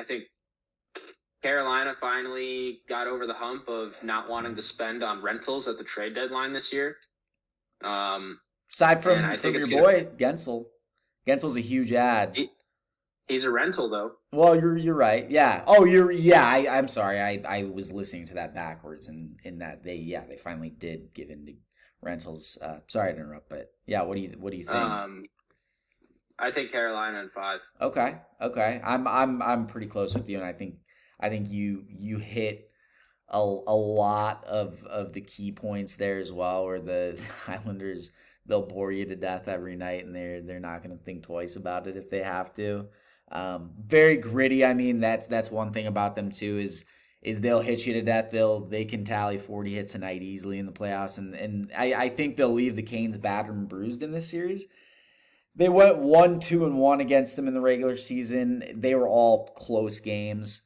Carolina finally got over the hump of not wanting to spend on rentals at the trade deadline this year. Aside from your boy Gensel. Gensel's a huge ad. He's a rental though. Well, you're right. Yeah. Oh, I'm sorry. I was listening to that backwards, and in that they finally did give in to rentals. Sorry to interrupt, but yeah, what do you think? I think Carolina in 5. Okay. I'm pretty close with you, and I I think you hit a lot of the key points there as well, where the Islanders, they'll bore you to death every night, and they're not going to think twice about it if they have to. Very gritty. I mean, that's one thing about them too is they'll hit you to death. They can tally 40 hits a night easily in the playoffs, and I think they'll leave the Canes battered and bruised in this series. They went 1-2-1 against them in the regular season. They were all close games.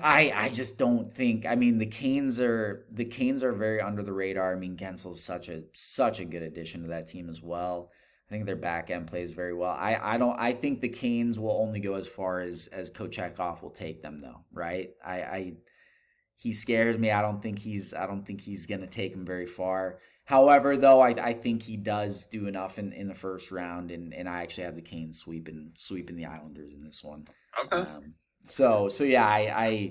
I just don't think. I mean, the Canes are very under the radar. I mean, Gensel's such a good addition to that team as well. I think their back end plays very well. I think the Canes will only go as far as Kochetkov will take them though, right? He scares me. I don't think he's gonna take them very far. However, though, I think he does do enough in the first round, and I actually have the Canes sweeping the Islanders in this one. Okay. So yeah,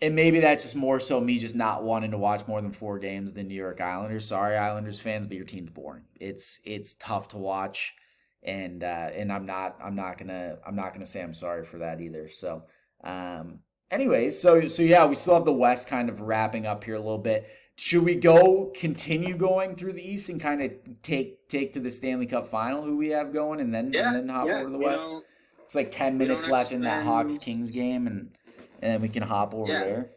and maybe that's just more so me just not wanting to watch more than 4 games than New York Islanders. Sorry, Islanders fans, but your team's boring. It's tough to watch, and I'm not gonna say I'm sorry for that either. So, anyways, so yeah, we still have the West kind of wrapping up here a little bit. Should we continue going through the East and kind of take to the Stanley Cup Final, who we have going, and then hop over to the West? It's like 10 minutes left in that Hawks-Kings game, and then we can hop over there.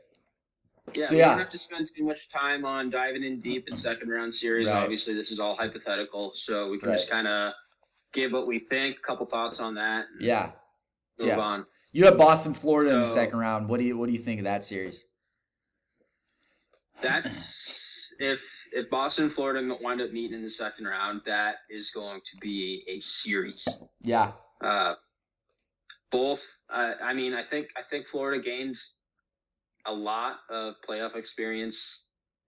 Yeah, so, we don't have to spend too much time on diving in deep in second-round series. Right. Obviously, this is all hypothetical, so we can just kind of give what we think, a couple thoughts on that. Move on. You have Boston, Florida in the second round. What do you think of that series? That's if Boston and Florida wind up meeting in the second round, that is going to be a series. Yeah. Both. I mean, I think Florida gained a lot of playoff experience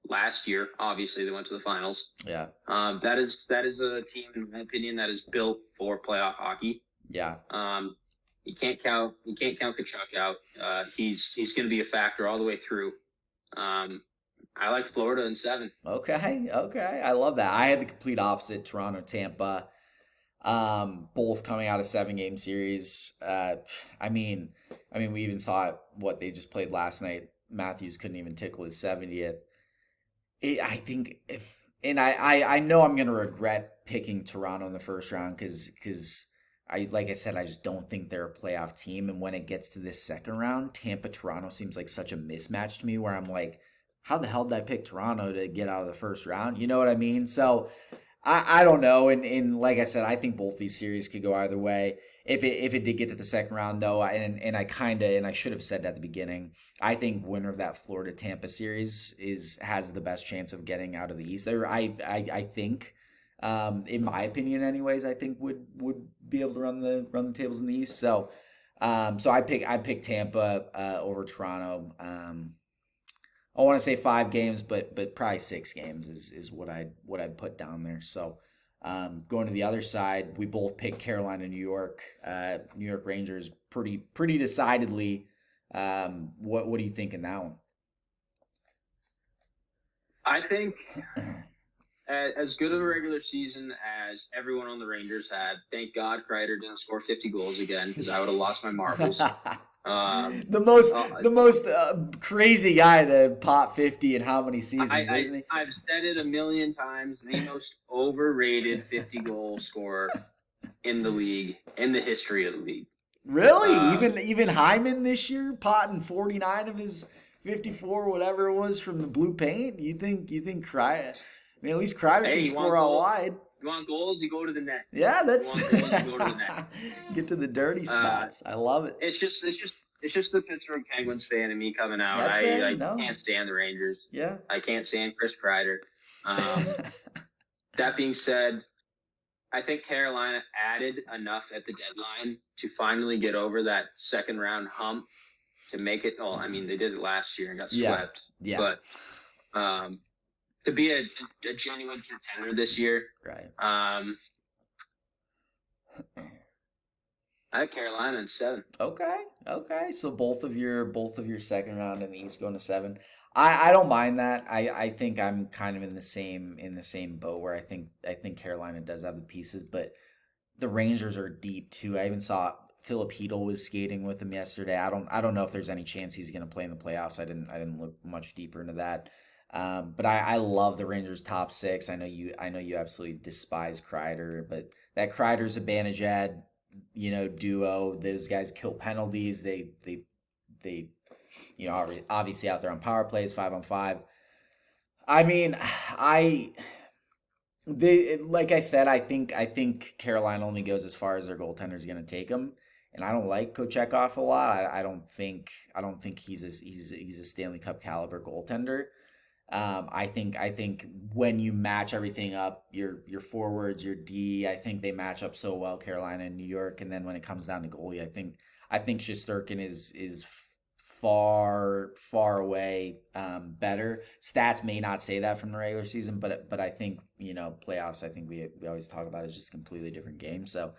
last year. Obviously, they went to the finals. Yeah. That is a team, in my opinion, that is built for playoff hockey. Yeah. You can't count Kachuk out. He's going to be a factor all the way through. I like Florida in 7. Okay. I love that. I had the complete opposite, Toronto, Tampa. Both coming out of 7-game series. I mean, we even saw what they just played last night. Matthews couldn't even tickle his 70th. I think, and I know I'm going to regret picking Toronto in the first round because like I said, I just don't think they're a playoff team. And when it gets to this second round, Tampa-Toronto seems like such a mismatch to me where I'm like, how the hell did I pick Toronto to get out of the first round? You know what I mean? So I don't know. And like I said, I think both these series could go either way. If it did get to the second round, though, and I should have said at the beginning, I think winner of that Florida-Tampa series has the best chance of getting out of the East. I think, in my opinion, anyways, I think would be able to run the tables in the East. So I pick Tampa over Toronto. I want to say 5 games, but probably 6 games is what I'd put down there. So going to the other side, we both picked Carolina, New York. New York Rangers pretty decidedly. What do you think in that one? I think as good of a regular season as everyone on the Rangers had. Thank God Kreider didn't score 50 goals again because I would have lost my marbles. The most crazy guy to pop 50 in how many seasons, isn't he? I've said it a million times. The most overrated 50-goal scorer in the league, in the history of the league. Really? Even Hyman this year, potting 49 of his 54, whatever it was, from the blue paint? You think Kreider? I mean, at least Kreider can score out wide. You want goals, you go to the net. Yeah, that's you want goals, you go to the net. Get to the dirty spots. I love it. It's just the Pittsburgh Penguins fan and me coming out. That's fair. I can't stand the Rangers. Yeah. I can't stand Chris Kreider. That being said, I think Carolina added enough at the deadline to finally get over that second round hump to make it. Well, I mean, they did it last year and got swept. Yeah. But to be a genuine contender this year, right? I have Carolina in 7. Okay. So both of your second round in the East going to 7. I don't mind that. I think I'm kind of in the same boat where I think Carolina does have the pieces, but the Rangers are deep too. I even saw Filipino was skating with him yesterday. I don't know if there's any chance he's going to play in the playoffs. I didn't look much deeper into that. But I love the Rangers top six. I know you absolutely despise Kreider, but that Kreider Zibanejad, duo, those guys kill penalties. They obviously out there on power plays, 5-on-5. I mean, like I said, I think Carolina only goes as far as their goaltender is going to take them, and I don't like Kochekov a lot. I don't think he's a Stanley Cup caliber goaltender. I think when you match everything up, your forwards, your D, I think they match up so well, Carolina and New York. And then when it comes down to goalie, I think Shesterkin is far away better. Stats may not say that from the regular season, but I think playoffs. I think we always talk about it as just a completely different game. So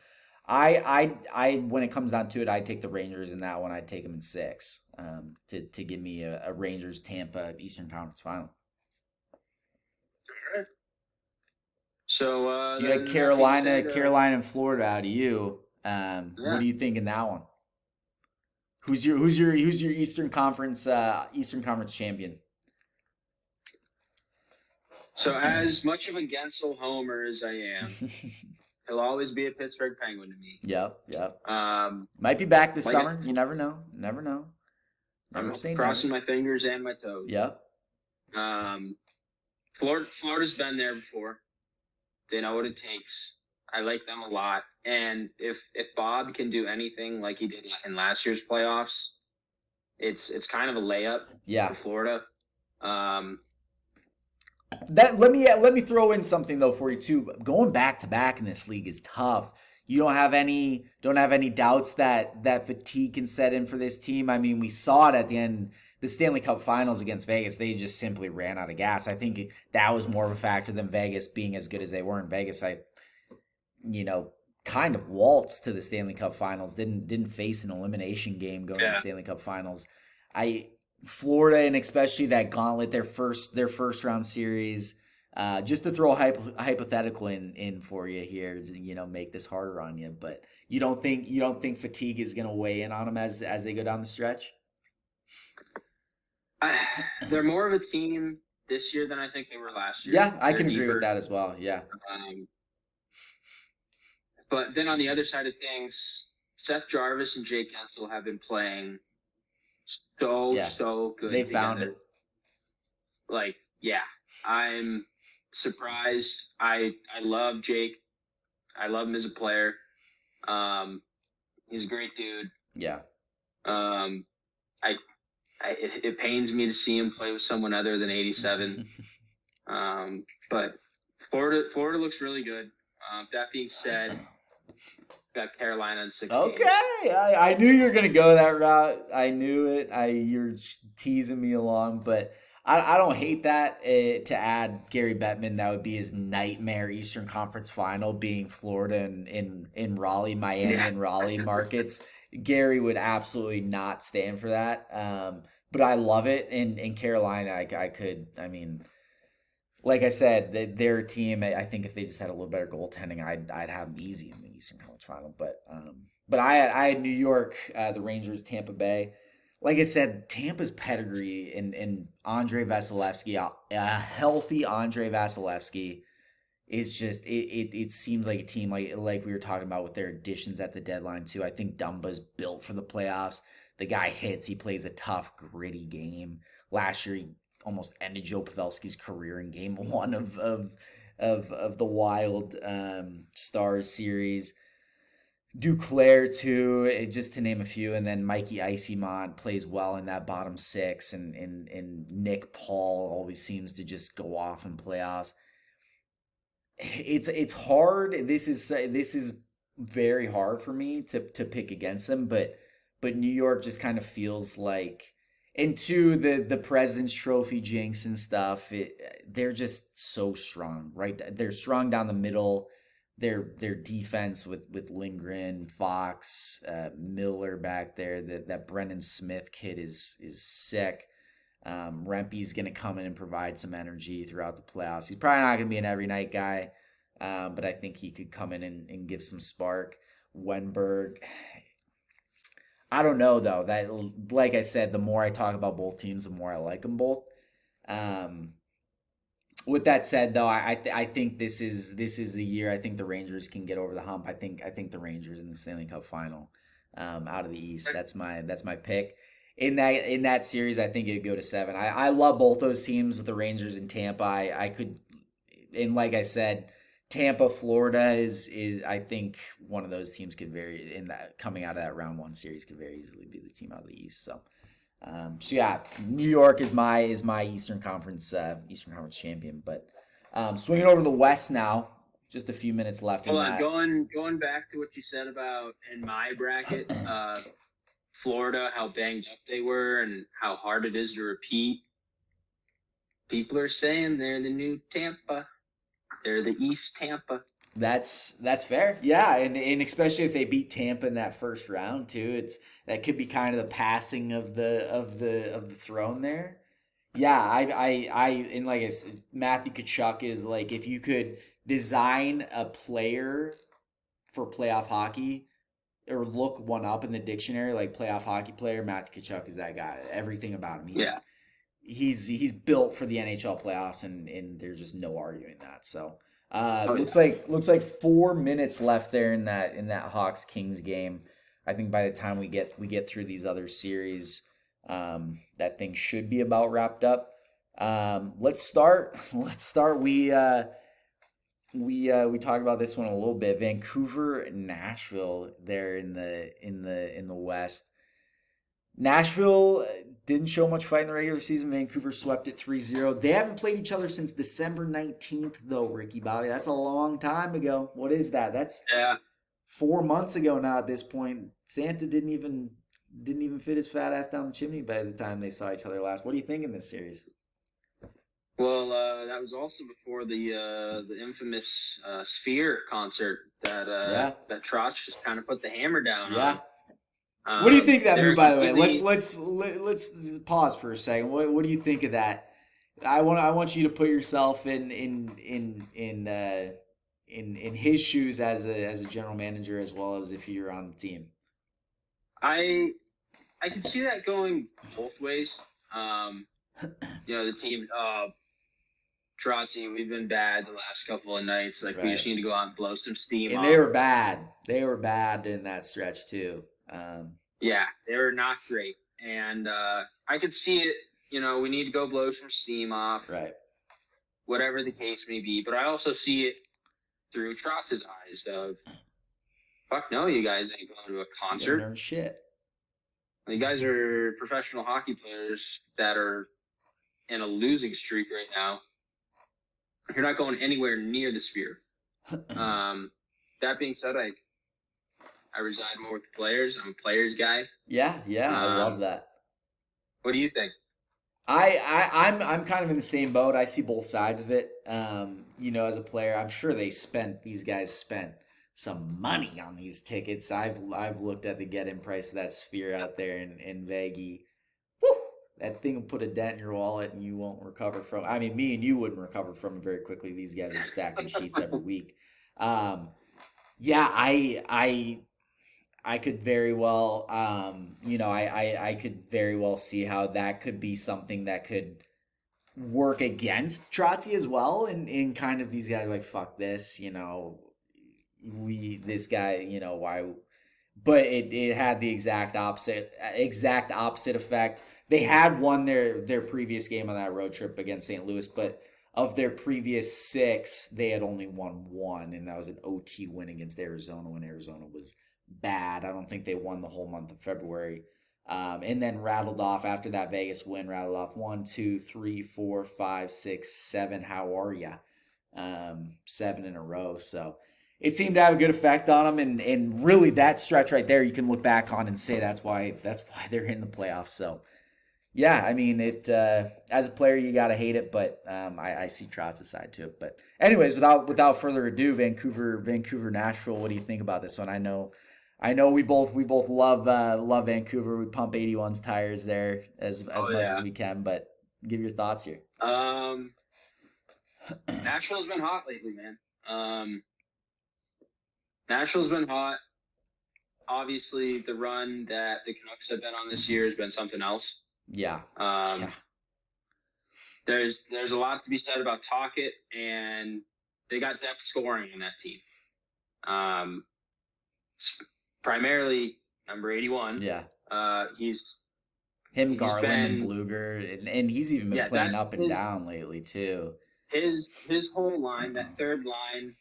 I when it comes down to it, I'd take the Rangers in that one. I'd take them in 6 to give me a Rangers Tampa Eastern Conference final. So you had Carolina and Florida out of you. What do you think in that one? Who's your Eastern Conference champion? So as much of a Gensel homer as I am, he'll always be a Pittsburgh Penguin to me. Yep. Might be back this summer. You never know. I'm crossing my fingers and my toes. Yep. Florida's been there before. They know what it takes. I like them a lot. And if Bob can do anything like he did in last year's playoffs, it's kind of a layup for Florida. That let me throw in something though for you too. Going back to back in this league is tough. You don't have any doubts that fatigue can set in for this team. I mean, we saw it at the end. The Stanley Cup Finals against Vegas, they just simply ran out of gas. I think that was more of a factor than Vegas being as good as they were in Vegas. Kind of waltzed to the Stanley Cup Finals. Didn't face an elimination game going to the Stanley Cup Finals. Florida, and especially that gauntlet, their first round series. Just to throw a hypothetical in for you here, make this harder on you. But you don't think fatigue is going to weigh in on them as they go down the stretch? They're more of a team this year than I think they were last year. Yeah, I can agree with that as well. Yeah. But then on the other side of things, Seth Jarvis and Jake Gensel have been playing so good. They found it. I'm surprised. I love Jake. I love him as a player. He's a great dude. Yeah. It pains me to see him play with someone other than 87. But Florida looks really good. That being said, got Carolina in 6 Okay, games. I knew you were gonna go that route. I knew it. You're teasing me along, but I don't hate that. To add Gary Bettman, that would be his nightmare Eastern Conference final, being Florida in Raleigh, Miami, and Raleigh markets. Gary would absolutely not stand for that. But I love it. In Carolina, I mean, like I said, their team, I think if they just had a little better goaltending, I'd have them easy in the Eastern Conference final. But I had New York, the Rangers, Tampa Bay. Like I said, Tampa's pedigree and Andre Vasilevsky, a healthy Andre Vasilevsky, is just it seems like a team like we were talking about with their additions at the deadline too. I think Dumba's built for the playoffs. The guy hits. He plays a tough, gritty game. Last year, he almost ended Joe Pavelski's career in Game 1 of the Wild Stars series. Duclair too, just to name a few, and then Mikey Eyssimont plays well in that bottom 6, and Nick Paul always seems to just go off in playoffs. It's hard. This is very hard for me to pick against them, but New York just kind of feels like, and to the President's Trophy jinx and stuff, they're just so strong, right? They're strong down the middle. Their defense with Lindgren, Fox, Miller back there. That Brendan Smith kid is sick. Rempe's going to come in and provide some energy throughout the playoffs. He's probably not going to be an every night guy, but I think he could come in and give some spark. Wenberg, I don't know though. That, like I said, the more I talk about both teams, the more I like them both. Um, with that said, though, I think this is the year. I think the Rangers can get over the hump. I think the Rangers in the Stanley Cup final, out of the East. That's my pick. In that series, I think it'd go to 7. I love both those teams, the Rangers and Tampa. I could, and like I said, Tampa, Florida is I think one of those teams could very in that coming out of that round 1 series could very easily be the team out of the East. So yeah, New York is my Eastern Conference champion. But swinging over to the West now, just a few minutes left in Hold on, that. going back to what you said about in my bracket, Florida, how banged up they were, and how hard it is to repeat. People are saying they're the new Tampa. They're the East Tampa. That's fair. Yeah, and especially if they beat Tampa in that first round too, that could be kind of the passing of the throne there. Yeah, and like I said, Matthew Tkachuk is like, if you could design a player for playoff hockey or look one up in the dictionary, like playoff hockey player, Matthew Tkachuk is that guy. Everything about him. Yeah. He's built for the NHL playoffs, and there's just no arguing that. So looks yeah. like 4 minutes left there in that Hawks Kings game. I think by the time we get through these other series, that thing should be about wrapped up. Let's start. We talked about this one a little bit. Vancouver, Nashville, there in the West. Nashville didn't show much fight in the regular season. Vancouver swept it 3-0. They haven't played each other since December 19th, though, Ricky Bobby. That's a long time ago. What is that? That's 4 months ago now at this point. Santa didn't even fit his fat ass down the chimney by the time they saw each other last. What do you think in this series? Well, that was also before the infamous Sphere concert that Trotz just kind of put the hammer down on. What do you think of that move, by the way? Let's pause for a second. What do you think of that? I want you to put yourself in his shoes as a general manager, as well as if you're on the team. I can see that going both ways. The team, Trotzy, we've been bad the last couple of nights. Like, we just need to go out and blow some steam off. And they were bad. They were bad in that stretch too. Yeah, they were not great. And I could see it, we need to go blow some steam off. Right. Whatever the case may be. But I also see it through Trotz's eyes of, fuck no, you guys ain't going to a concert. No shit. You guys are professional hockey players that are in a losing streak right now. You're not going anywhere near the Sphere. That being said, I reside more with the players. I'm a players guy. Yeah, I love that. What do you think? I'm kind of in the same boat. I see both sides of it. As a player, I'm sure these guys spent some money on these tickets. I've looked at the get-in price of that Sphere out there in Vegas. Woo! That thing will put a dent in your wallet and you won't recover from. I mean, me and you wouldn't recover from it very quickly. These guys are stacking sheets every week. I could very well, I could very well see how that could be something that could work against Trotzy as well. And kind of these guys like, fuck this, this guy, why? But it had the exact opposite effect. They had won their previous game on that road trip against St. Louis, but of their previous 6, they had only won 1, and that was an OT win against Arizona when Arizona was bad. I don't think they won the whole month of February. And then rattled off after that Vegas win, 1, 2, 3, 4, 5, 6, 7. How are ya? 7 in a row. So it seemed to have a good effect on them, and really that stretch right there, you can look back on and say that's why they're in the playoffs. So yeah, I mean, it as a player you gotta hate it, but I see Trotz's side to it. But anyways, without further ado, Vancouver, Nashville. What do you think about this one? I know we both love Vancouver. We pump 81's tires there as much as we can. But give your thoughts here. Nashville's been hot lately, man. Nashville's been hot. obviously the run that the Canucks have been on this year has been something else. Yeah. There's a lot to be said about Tocchet, and they got depth scoring in that team. Primarily number 81. Yeah. He's Garland and been, Bluger, and he's even been playing up and down lately too. His whole line, that third line,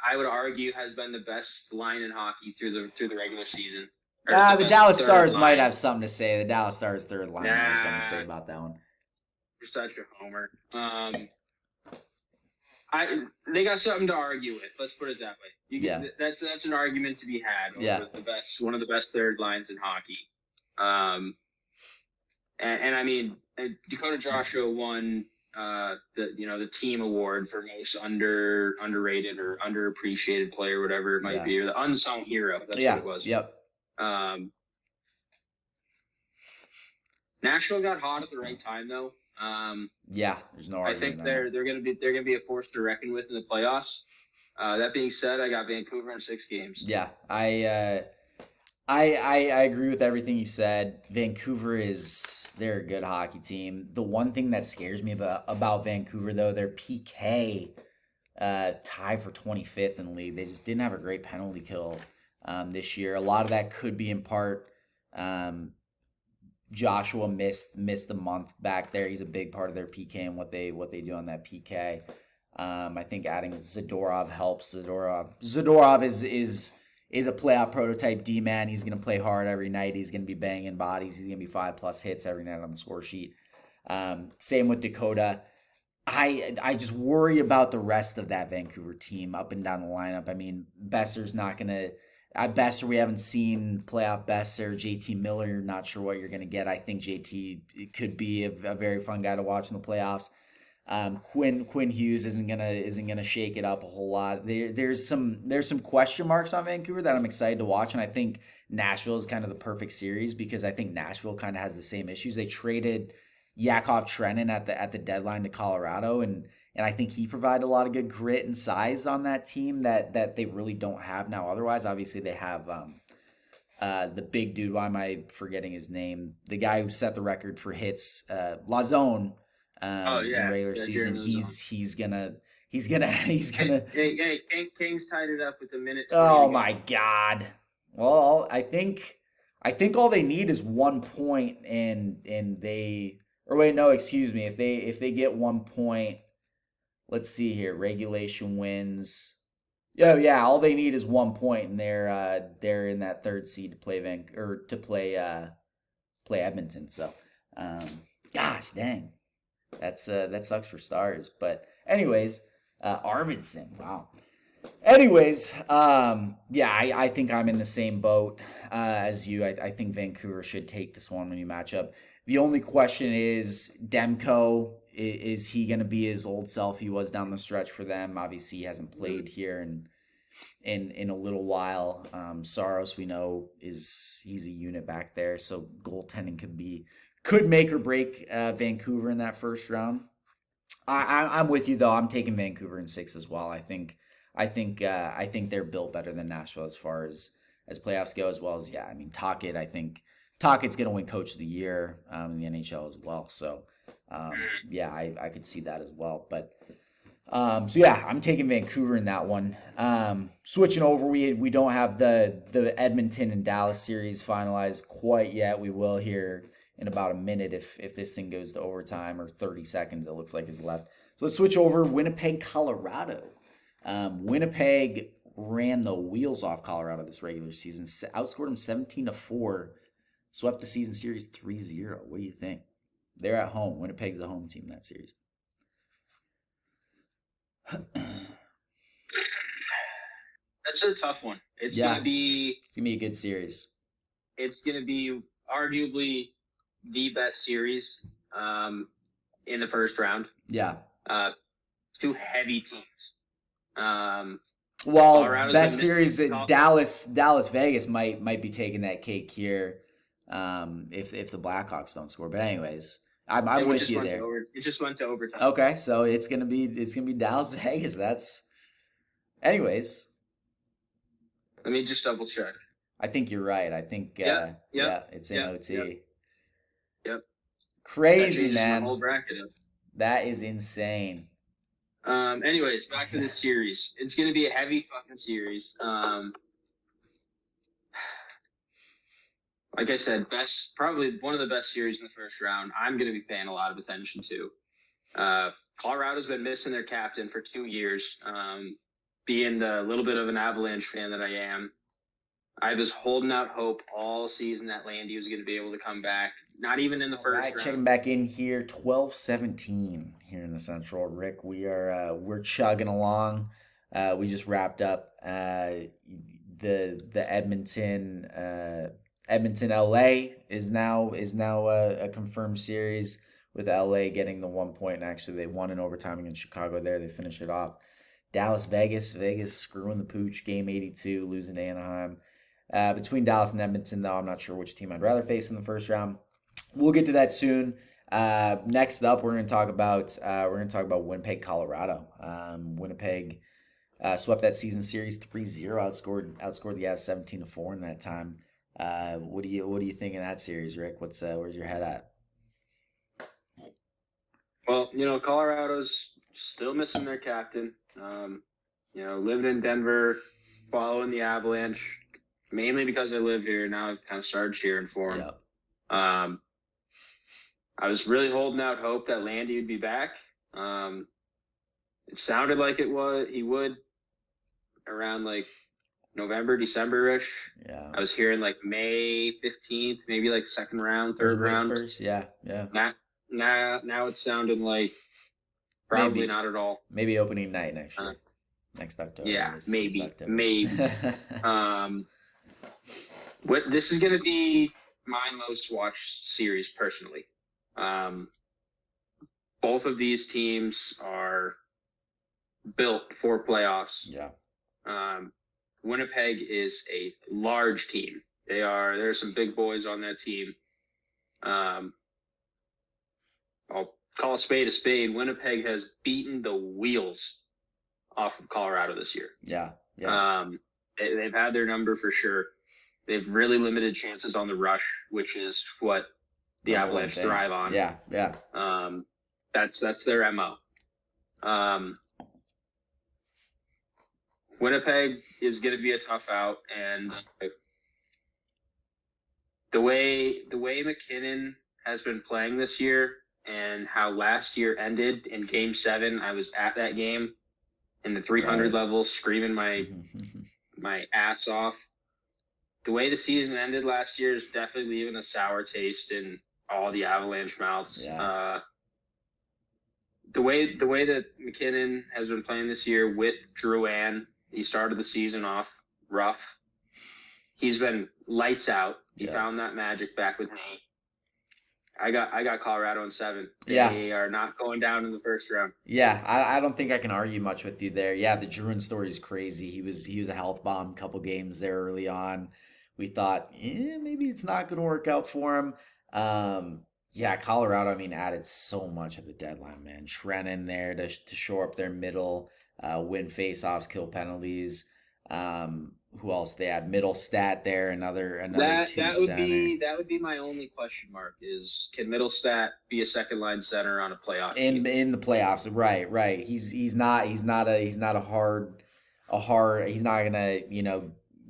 I would argue has been the best line in hockey through the regular season. The Dallas Stars might have something to say. The Dallas Stars third line might have something to say about that one. You're such a homer. They got something to argue with. Let's put it that way. That's an argument to be had over one of the best third lines in hockey. And I mean, Dakota Joshua won the team award for most underrated or underappreciated player, whatever it might be, or the unsung hero. That's what it was. Yep. Nashville got hot at the right time, though. There's no argument. I think they're gonna be a force to reckon with in the playoffs. That being said, I got Vancouver in 6 games. Yeah, I agree with everything you said. Vancouver they're a good hockey team. The one thing that scares me about Vancouver, though, their PK tied for 25th in the league. They just didn't have a great penalty kill this year. A lot of that could be in part Joshua missed a month back there. He's a big part of their PK and what they do on that PK. I think adding Zadorov helps. Zadorov is a playoff prototype D-man. He's going to play hard every night. He's going to be banging bodies. He's going to be 5+ hits every night on the score sheet. Same with Dakota. I just worry about the rest of that Vancouver team up and down the lineup. I mean, Besser's not going to... At Besser, we haven't seen playoff Besser. JT Miller, you're not sure what you're going to get. I think JT could be a very fun guy to watch in the playoffs. Quinn Hughes isn't gonna shake it up a whole lot. There's some question marks on Vancouver that I'm excited to watch, and I think Nashville is kind of the perfect series because I think Nashville kind of has the same issues. They traded Yakov Trenin at the deadline to Colorado, and I think he provided a lot of good grit and size on that team that they really don't have now. Otherwise, obviously they have the big dude. Why am I forgetting his name? The guy who set the record for hits, Lazone. In regular season, he's gonna. Hey, Kings tied it up with a minute. Oh my God! Well, I think all they need is 1 point, and they. Or wait, no, excuse me. If they get 1 point, let's see here. Regulation wins. Yeah. All they need is 1 point, and they're in that third seed to play Edmonton. So, gosh dang. That sucks for Stars. But anyways, Arvidsson, wow. Anyways, I think I'm in the same boat as you. I think Vancouver should take this one when you match up. The only question is Demko. Is he going to be his old self he was down the stretch for them? Obviously, he hasn't played here in a little while. Saros, we know, he's a unit back there, so goaltending could make or break Vancouver in that first round. I'm with you though. I'm taking Vancouver in 6 as well. I think they're built better than Nashville as far as playoffs go, as well as Tocchet. I think Tocchet's going to win Coach of the Year in the NHL as well. So I could see that as well. But I'm taking Vancouver in that one. Switching over, we don't have the Edmonton and Dallas series finalized quite yet. We will here in about a minute if this thing goes to overtime, or 30 seconds it looks like is left. So let's switch over. Winnipeg, Colorado. Winnipeg ran the wheels off Colorado this regular season, outscored them 17-4, swept the season series 3-0. What do you think? They're at home. Winnipeg's the home team in that series. That's a tough one. It's gonna be a good series. It's gonna be arguably the best series in the first round. Yeah. 2 heavy teams. Best series at Dallas Vegas might be taking that cake here if the Blackhawks don't score. But anyways, I'm with you there. It just went to overtime. Okay, so it's gonna be Dallas Vegas. Anyways. Let me just double check. I think you're right. I think it's in OT. Yep. Crazy, that man. The whole bracket up. That is insane. Anyways, back to the series. It's going to be a heavy fucking series. Like I said, probably one of the best series in the first round. I'm going to be paying a lot of attention to. Colorado's been missing their captain for 2 years. Being the little bit of an Avalanche fan that I am, I was holding out hope all season that Landy was going to be able to come back. Not even in the first round. Checking back in here, 12-17 here in the Central. Rick, we're chugging along. We just wrapped up the Edmonton LA is now a confirmed series, with LA getting the 1 point, and actually they won in overtime against Chicago there. They finished it off. Dallas, Vegas screwing the pooch, game 82, losing to Anaheim. Between Dallas and Edmonton, though, I'm not sure which team I'd rather face in the first round. We'll get to that soon. Next up, we're going to talk about Winnipeg, Colorado. Winnipeg swept that season series 3-0, outscored the Avs 17-4 in that time. What do you think of that series, Rick? Where's your head at? Well, Colorado's still missing their captain. Living in Denver, following the Avalanche, mainly because I live here. Now I've kind of started cheering for him. Yep. I was really holding out hope that Landy would be back. It sounded like he would around like November, December-ish. Yeah. I was hearing like May 15th, maybe like second round, third round. Yeah. Now it's sounding like probably not at all. Maybe opening night next year. Next October. Yeah, maybe. This is going to be my most watched series personally. Both of these teams are built for playoffs. Yeah. Winnipeg is a large team. There are some big boys on that team. I'll call a spade a spade. Winnipeg has beaten the wheels off of Colorado this year. Yeah. They've had their number for sure. They've really limited chances on the rush, which is what the Avalanche thrive on. Yeah. That's their MO. Winnipeg is going to be a tough out, and the way McKinnon has been playing this year, and how last year ended in Game 7, I was at that game in the 300 level, screaming my ass off. The way the season ended last year is definitely leaving a sour taste in all the Avalanche mouths. Yeah. The way that McKinnon has been playing this year with Drouin, he started the season off rough. He's been lights out. He found that magic back with me. I got Colorado in 7. They are not going down in the first round. Yeah, I don't think I can argue much with you there. Yeah, the Drouin story is crazy. He was a health bomb a couple games there early on. We thought, maybe it's not going to work out for him. Colorado, added so much at the deadline, man. Trennan there to shore up their middle, win faceoffs, kill penalties. Who else they had? Middlestat there, another that would be my only question mark is, can Middlestat be a second line center on a playoff team? In the playoffs, right. He's not gonna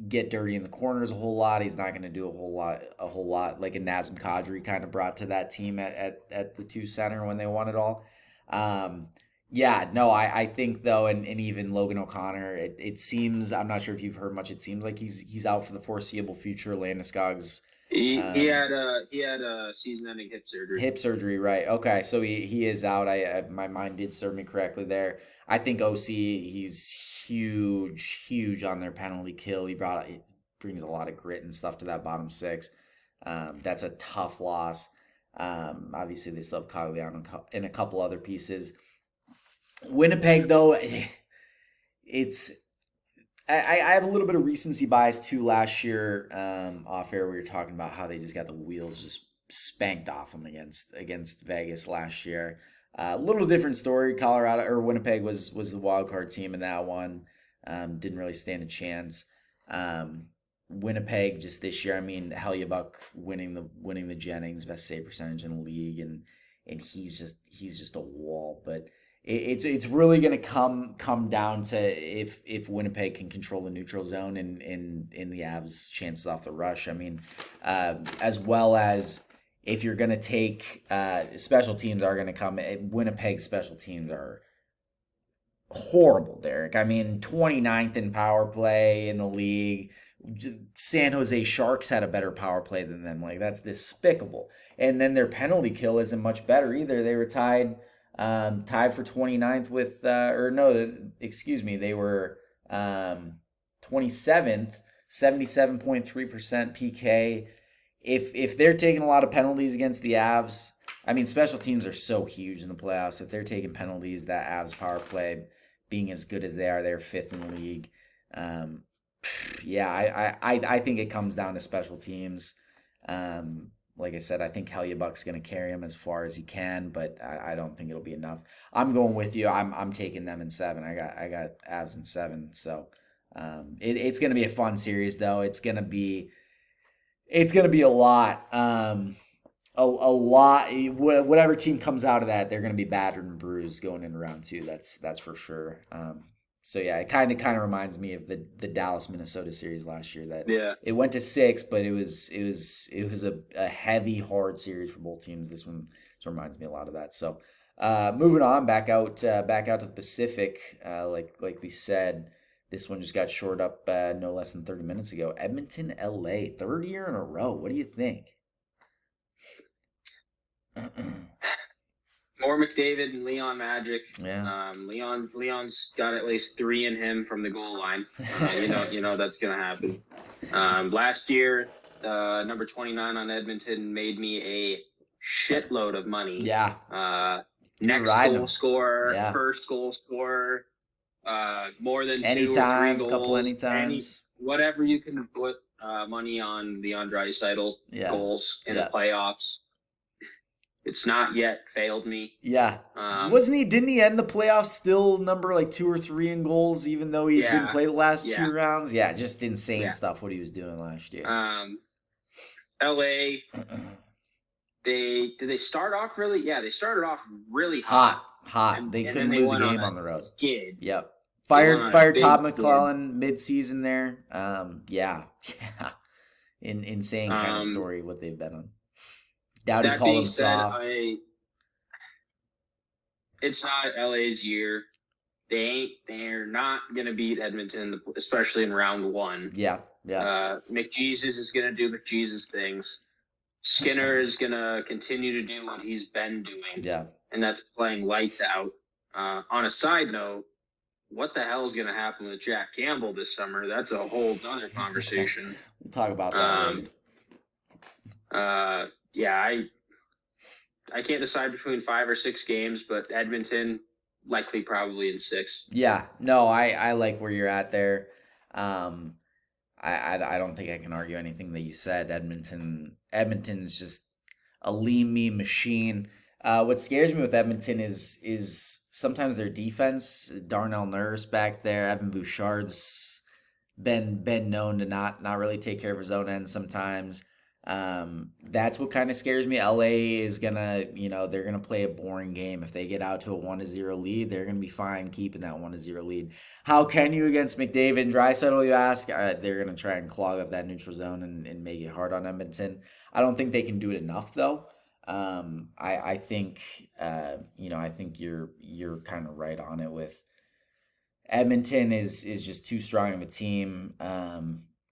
get dirty in the corners a whole lot. He's not gonna do a whole lot like a Nazem Kadri kind of brought to that team at the 2 center when they won it all. I think though, and even Logan O'Connor, it seems, I'm not sure if you've heard much, it seems like he's out for the foreseeable future. Landeskog's he had a season-ending hip surgery. Right? Okay, so he is out. My mind did serve me correctly there. I think OC, he's huge on their penalty kill. He brings a lot of grit and stuff to that bottom 6. That's a tough loss. Obviously they still have Cogliano and a couple other pieces. Winnipeg, though, it's I have a little bit of recency bias too. Last year, off air, we were talking about how they just got the wheels just spanked off them against Vegas last year. A little different story. Colorado or Winnipeg was the wild card team in that one. Didn't really stand a chance. Winnipeg just this year. I mean, Hellebuyck winning the Jennings best save percentage in the league, and he's just a wall. But it's really going to come down to if Winnipeg can control the neutral zone and in the Avs' chances off the rush. I mean, as well as if you're going to take special teams are going to come. Winnipeg's special teams are horrible, Derek. I mean, 29th in power play in the league. San Jose Sharks had a better power play than them. Like, that's despicable. And then their penalty kill isn't much better either. They were tied for 29th with, they were 27th, 77.3% PK. If they're taking a lot of penalties against the Avs, I mean, special teams are so huge in the playoffs. If they're taking penalties, that Avs power play being as good as they are, they're 5th in the league. I think it comes down to special teams. Like I said, I think Hellebuyck's going to carry him as far as he can, but I don't think it'll be enough. I'm going with you. I'm taking them in 7. I got Avs in 7. So it's going to be a fun series, though. It's going to be a lot. A lot. Whatever team comes out of that, they're going to be battered and bruised going into round 2. That's for sure. So yeah, it kind of reminds me of the Dallas Minnesota series last year. It went to 6, but it was a heavy, hard series for both teams. This one reminds me a lot of that. So moving on back out to the Pacific, like we said, this one just got shored up no less than 30 minutes ago. Edmonton, LA, 3rd year in a row. What do you think? More McDavid and Leon magic. Yeah. Leon's got at least 3 in him from the goal line. You know that's gonna happen. Last year, number 29 on Edmonton made me a shitload of money. Yeah. Next goal scorer, first goal scorer, more than anytime, 2 or 3 goals, couple anytimes, whatever you can put money on the Draisaitl goals in the playoffs. It's not yet failed me. Yeah. Didn't he end the playoffs still number like 2 or 3 in goals, even though he didn't play the last 2 rounds? Yeah, just insane stuff what he was doing last year. LA, did they start off really? Yeah, they started off really hot. They couldn't lose a game on the road. Skid. Yep. Fired Todd McClellan mid-season there. Insane kind of story what they've been on. Doughty called him soft. It's not LA's year. They're not gonna beat Edmonton, especially in round 1. Yeah. McJesus is gonna do McJesus things. Skinner is gonna continue to do what he's been doing. Yeah. And that's playing lights out. On a side note, what the hell is gonna happen with Jack Campbell this summer? That's a whole other conversation. We'll talk about that later. I can't decide between 5 or 6 games, but Edmonton likely probably in 6. Yeah, no, I like where you're at there. I don't think I can argue anything that you said. Edmonton is just a lean, mean machine. What scares me with Edmonton is sometimes their defense. Darnell Nurse back there, Evan Bouchard's been known to not really take care of his own end sometimes. That's what kind of scares me. LA is gonna, they're gonna play a boring game. If they get out to a 1-0 lead, they're gonna be fine keeping that 1-0 lead. How can you against McDavid and Draisaitl, you ask? They're gonna try and clog up that neutral zone and make it hard on Edmonton. I don't think they can do it enough though. I think I think you're kind of right on it with Edmonton is just too strong of a team.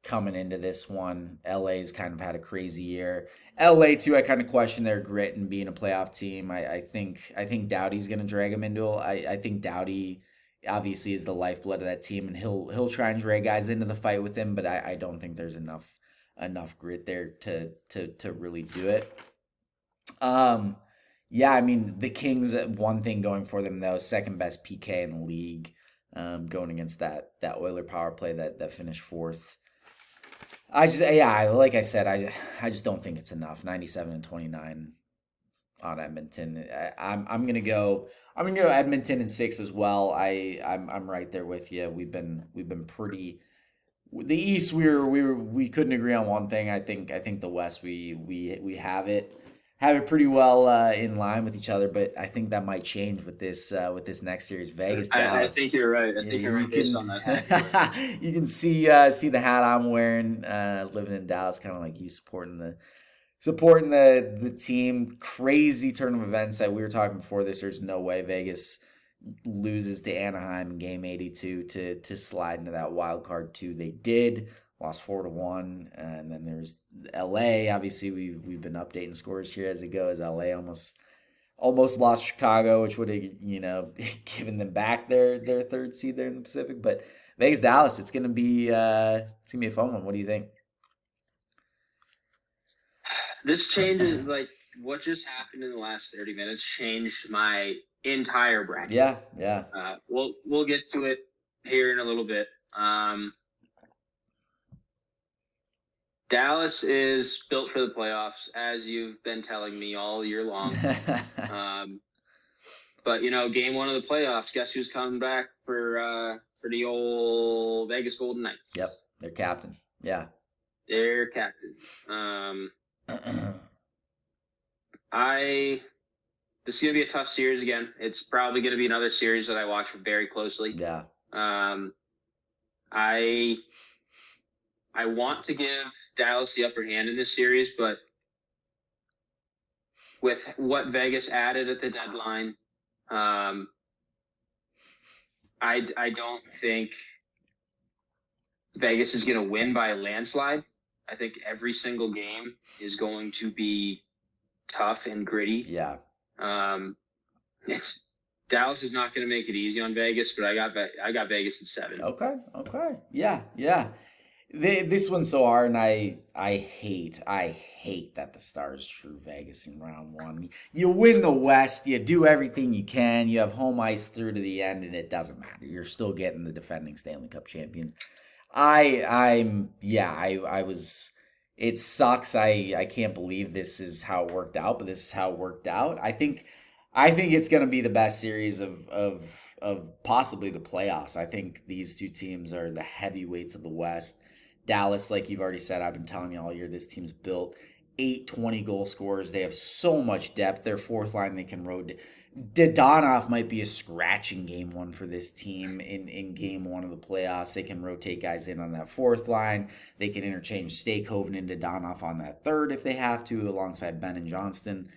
Coming into this one, LA's kind of had a crazy year. LA too, I kind of question their grit and being a playoff team. I think Doughty's going to drag them into it. I think Doughty obviously is the lifeblood of that team, and he'll try and drag guys into the fight with him. But I don't think there's enough grit there to really do it. I mean the Kings, one thing going for them though, second best PK in the league, going against that Oiler power play that finished 4th. Like I said, I just don't think it's enough. 97-29 on Edmonton. I'm gonna go Edmonton in 6 as well. I'm right there with you. We've been pretty the East, we couldn't agree on one thing. I think the West, we have it pretty well in line with each other, but I think that might change with this next series, Vegas I Dallas. think you're right. I think you're right based on that hat. You can see the hat I'm wearing, living in Dallas, kind of like you supporting the team. Crazy turn of events that we were talking before this. There's no way Vegas loses to Anaheim in game 82 to slide into that wild card 2. They did, lost 4-1, and then there's LA. Obviously, we've been updating scores here as it goes. LA almost lost Chicago, which would have given them back their third seed there in the Pacific. But Vegas Dallas, it's gonna be a fun one. What do you think? This changes, like, what just happened in the last 30 minutes changed my entire bracket. Yeah. We'll get to it here in a little bit. Dallas is built for the playoffs, as you've been telling me all year long. But game 1 of the playoffs, guess who's coming back for the old Vegas Golden Knights? Yep, their captain. Yeah, their captain. This is gonna be a tough series again. It's probably gonna be another series that I watch very closely. Yeah. I want to give Dallas the upper hand in this series, but with what Vegas added at the deadline, I don't think Vegas is going to win by a landslide. I think every single game is going to be tough and gritty. Yeah. Dallas is not going to make it easy on Vegas, but I got Vegas at 7. Okay. Yeah. This one's so hard, and I hate that the Stars drew Vegas in round 1. You win the West, you do everything you can, you have home ice through to the end, and it doesn't matter. You're still getting the defending Stanley Cup champion. It sucks. I can't believe this is how it worked out, but this is how it worked out. I think it's going to be the best series of possibly the playoffs. I think these two teams are the heavyweights of the West. Dallas, like you've already said, I've been telling you all year, this team's built 8 20-goal scorers. They have so much depth. Their fourth line, they can road. Dadonov might be a scratching game 1 for this team in game 1 of the playoffs. They can rotate guys in on that fourth line. They can interchange Stakehoven and Dadonov on that third if they have to, alongside Ben and Johnston.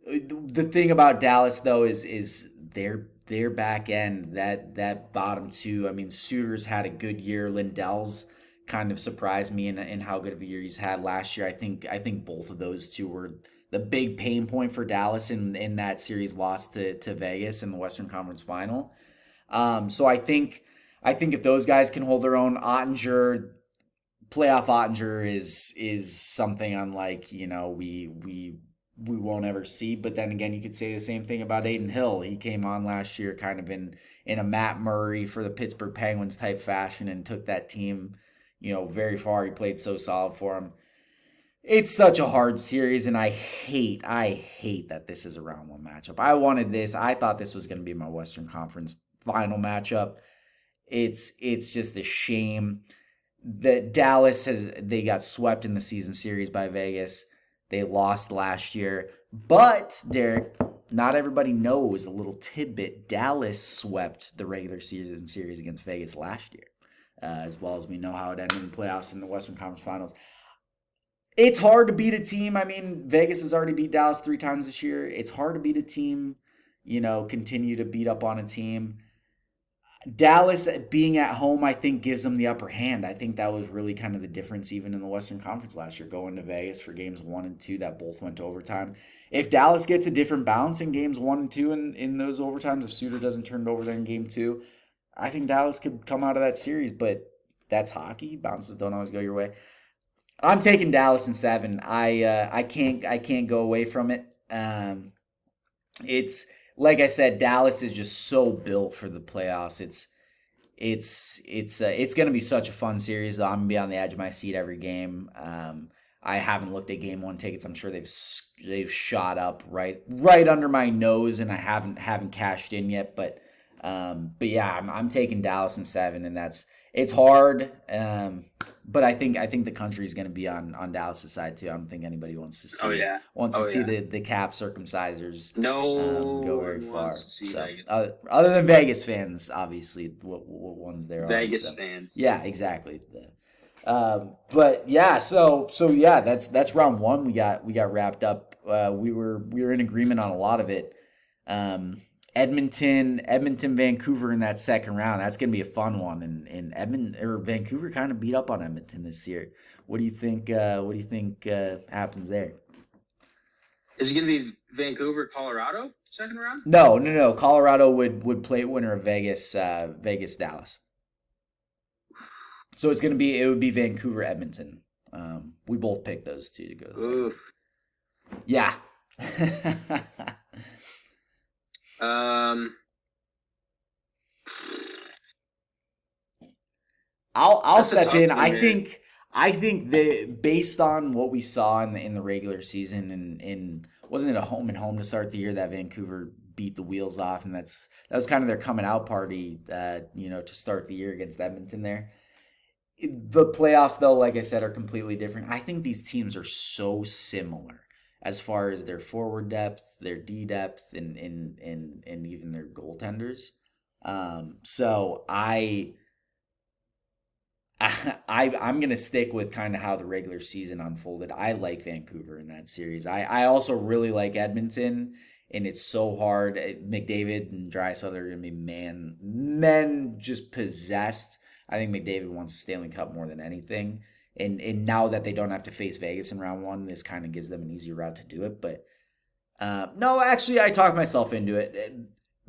The thing about Dallas, though, is their back end, that bottom 2. I mean, Suter's had a good year. Lindell's kind of surprised me in how good of a year he's had last year. I think both of those two were the big pain point for Dallas in that series loss to Vegas in the Western Conference Final. So I think if those guys can hold their own, playoff Ottinger is something unlike we won't ever see. But then again, you could say the same thing about Aiden Hill. He came on last year kind of in a Matt Murray for the Pittsburgh Penguins type fashion and took that team very far. He played so solid for him. It's such a hard series, and I hate that this is a round 1 matchup. I wanted this. I thought this was going to be my Western Conference Final matchup. It's just a shame that Dallas they got swept in the season series by Vegas. They lost last year. But, Derek, not everybody knows a little tidbit. Dallas swept the regular season series against Vegas last year. As well as we know how it ended in the playoffs in the Western Conference Finals. It's hard to beat a team. I mean, Vegas has already beat Dallas 3 times this year. It's hard to beat a team, continue to beat up on a team. Dallas being at home, I think, gives them the upper hand. I think that was really kind of the difference even in the Western Conference last year, going to Vegas for games 1 and 2 that both went to overtime. If Dallas gets a different bounce in games 1 and 2 in those overtimes, if Suter doesn't turn it over there in game 2, I think Dallas could come out of that series, but that's hockey. Bounces don't always go your way. I'm taking Dallas in 7. I can't go away from it. It's like I said, Dallas is just so built for the playoffs. It's going to be such a fun series. Though I'm gonna be on the edge of my seat every game. I haven't looked at game 1 tickets. I'm sure they've shot up right under my nose, and I haven't cashed in yet, but yeah, I'm taking Dallas in 7, and it's hard. But I think the country is going to be on Dallas' side too. I don't think anybody wants to see the cap circumcisers go very far. Wants to see So Vegas. Other than Vegas fans, obviously, what ones there Vegas are. So. fans. Yeah, exactly. But yeah, so yeah, that's round one. We got wrapped up. We were in agreement on a lot of it. Edmonton, Vancouver in that second round. That's gonna be a fun one. And Vancouver kind of beat up on Edmonton this year. What do you think? Happens there? Is it gonna be Vancouver, Colorado, second round? No. Colorado would play winner of Vegas, Dallas. So it would be Vancouver, Edmonton. We both picked those two to go. Oof. Yeah. I'll step in. I think that based on what we saw in the regular season and wasn't it a home and home to start the year that Vancouver beat the wheels off, and that was kind of their coming out party to start the year against Edmonton there. The playoffs, though, like I said, are completely different. I think these teams are so similar as far as their forward depth, their D depth, and even their goaltenders. So I'm gonna stick with kind of how the regular season unfolded. I like Vancouver in that series. I also really like Edmonton, and it's so hard. McDavid and Draisaitl are gonna be men just possessed. I think McDavid wants the Stanley Cup more than anything. And now that they don't have to face Vegas in round one, this kind of gives them an easier route to do it. But no, actually, I talked myself into it.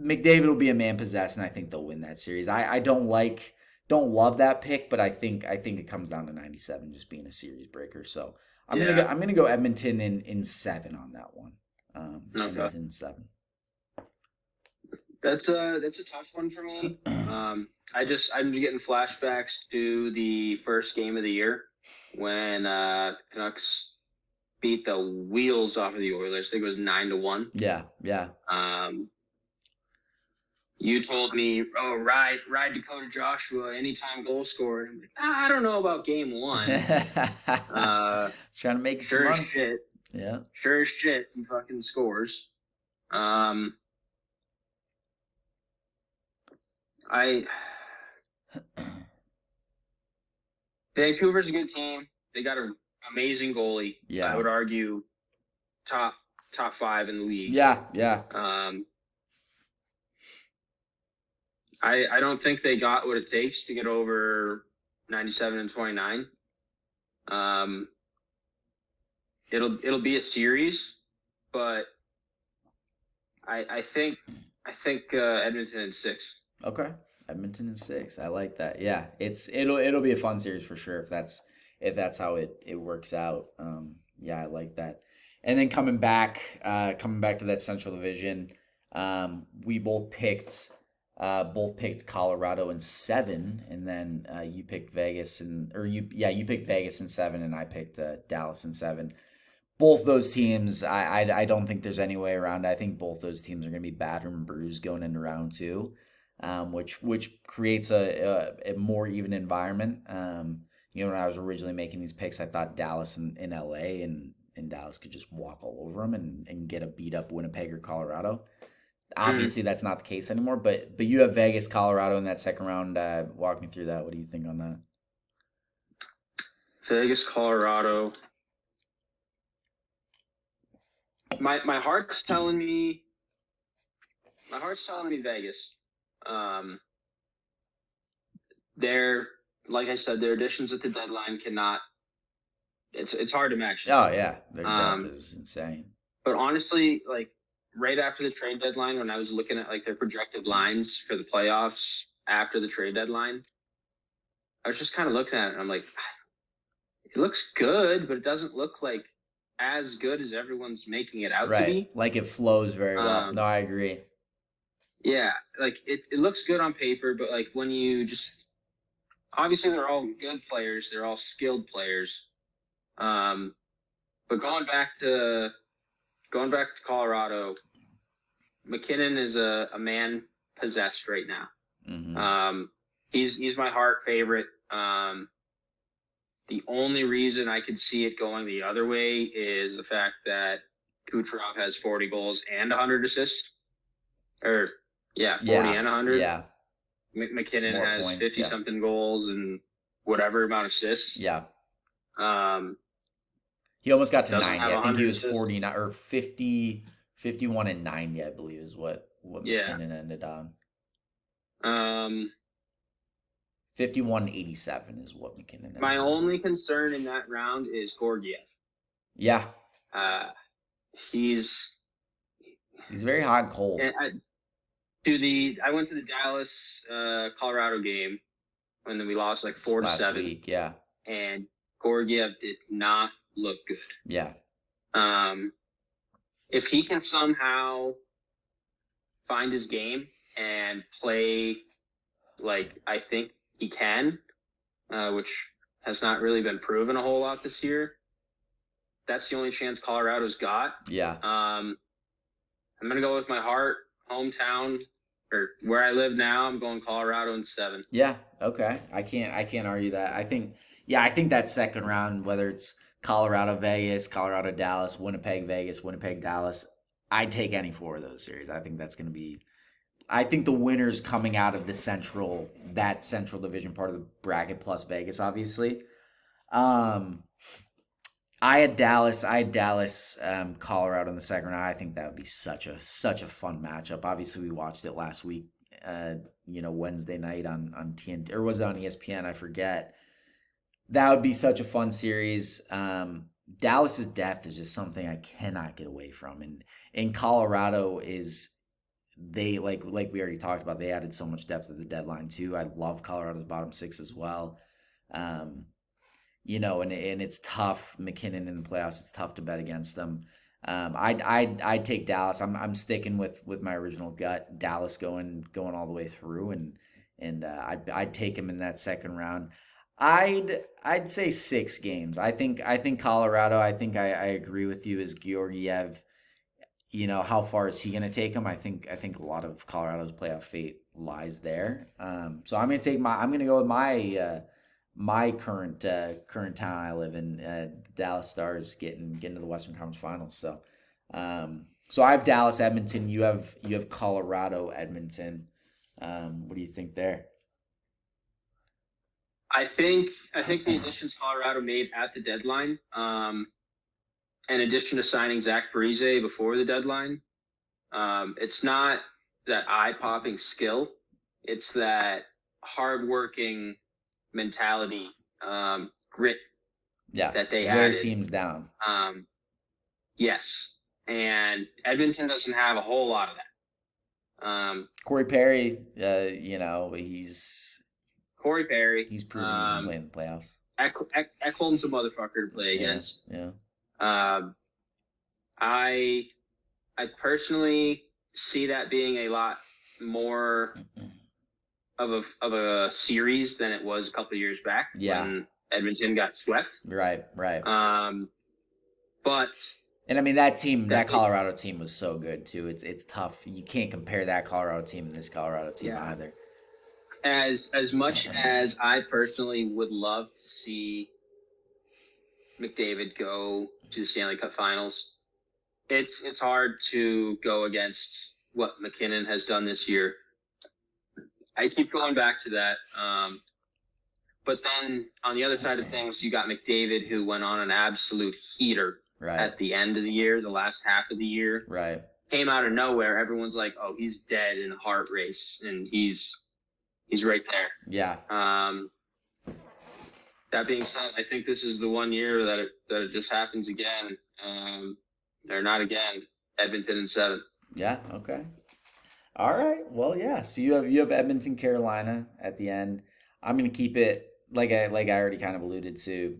McDavid will be a man possessed, and I think they'll win that series. I don't love that pick, but I think it comes down to 97 just being a series breaker. So I'm gonna go Edmonton in 7 on that one. Edmonton 7. That's a tough one for me. I'm getting flashbacks to the first game of the year when Canucks beat the wheels off of the Oilers. I think it was 9-1. Yeah. You told me, ride Dakota Joshua, anytime goal scorer. I'm like, I don't know about game one. Trying to make sure some money. As shit. Yeah. Sure as shit, he fucking scores. Vancouver's a good team. They got an amazing goalie. Yeah. I would argue top 5 in the league. Yeah. I don't think they got what it takes to get over 97 and 29. It'll be a series, but I think Edmonton in 6. Okay. Edmonton in 6. I like that. Yeah, it'll be a fun series for sure if that's how it works out. Yeah, I like that. And then coming back to that Central Division, we both picked Colorado in 7, and then you picked Vegas you picked Vegas in 7, and I picked Dallas in 7. Both those teams, I don't think there's any way around it. I think both those teams are going to be battered and bruised going into round 2. Which creates a more even environment. When I was originally making these picks, I thought Dallas in LA and Dallas could just walk all over them and get a beat up Winnipeg or Colorado. Obviously, that's not the case anymore. But you have Vegas, Colorado in that second round. Walk me through that. What do you think on that? Vegas, Colorado. My heart's telling me. Vegas. They're, like I said, their additions at the deadline cannot. It's hard to match. Oh yeah, their depth is insane. But honestly, like right after the trade deadline, when I was looking at like their projected lines for the playoffs after the trade deadline, I was just kind of looking at it and I'm like, it looks good, but it doesn't look like as good as everyone's making it out to be. Like it flows very well. No, I agree. Yeah, like it looks good on paper, but like when you just obviously they're all good players, they're all skilled players. But going back to Colorado, McKinnon is a man possessed right now. Mm-hmm. He's my heart favorite. The only reason I could see it going the other way is the fact that Kucherov has 40 goals and 100 assists. 40 and 100. Yeah. McKinnon More has points, 50-something goals and whatever amount of assists. Yeah. He almost got to 90. I think he was assists. 49 or 50, 51 and 90, I believe, is what McKinnon ended on. 51-87 is what McKinnon ended My only concern in that round is Georgiev. Yeah. He's very hot and cold. I went to the Dallas Colorado game when we lost like 4-7 last week, yeah. And Georgiev did not look good. Yeah. If he can somehow find his game and play like I think he can, which has not really been proven a whole lot this year, that's the only chance Colorado's got. Yeah. I'm gonna go with my heart, hometown, or where I live now. I'm going Colorado in 7. Yeah. Okay. I can't argue that. I think that second round, whether it's Colorado, Vegas, Colorado, Dallas, Winnipeg, Vegas, Winnipeg, Dallas, I'd take any 4 of those series. I think that's going to be. I think the winners coming out of the central division part of the bracket plus Vegas, obviously. I had Dallas, Colorado in the second round. I think that would be such a fun matchup. Obviously, we watched it last week, Wednesday night on TNT, or was it on ESPN? I forget. That would be such a fun series. Dallas's depth is just something I cannot get away from, and Colorado is. They like we already talked about. They added so much depth at the deadline too. I love Colorado's bottom 6 as well. And it's tough. McKinnon in the playoffs, it's tough to bet against them. I'd take Dallas. I'm sticking with my original gut. Dallas going all the way through, and I'd take him in that second round. I'd say 6 games. I think Colorado. I think I agree with you. Is Georgiev? How far is he going to take him? I think a lot of Colorado's playoff fate lies there. So I'm going to go with my current town I live in. Dallas Stars getting to the Western Conference Finals. So I have Dallas, Edmonton. You have Colorado, Edmonton. What do you think there? I think the additions Colorado made at the deadline. In addition to signing Zach Parise before the deadline, it's not that eye-popping skill. It's that hard-working mentality, grit that they wear added. Teams down. Yes. And Edmonton doesn't have a whole lot of that. Corey Perry, he's Corey Perry. He's proven he can play in the playoffs. Ekholm's a motherfucker to play against. Yeah. I personally see that being a lot more of a series than it was a couple of years back when Edmonton got swept. Right. But and I mean that Colorado team was so good too. It's tough. You can't compare that Colorado team and this Colorado team either. As much as I personally would love to see McDavid go to the Stanley Cup Finals, it's hard to go against what McKinnon has done this year. I keep going back to that. But then on the other side of things, you got McDavid, who went on an absolute heater at the end of the year, the last half of the year. Right. Came out of nowhere. Everyone's like, oh, he's dead in a heart race. And he's right there. Yeah. That being said, I think this is the one year that it just happens again. Or not again. Edmonton in 7. Yeah. Okay. All right. Well, yeah. So you have Edmonton, Carolina at the end. I'm gonna keep it like I already kind of alluded to.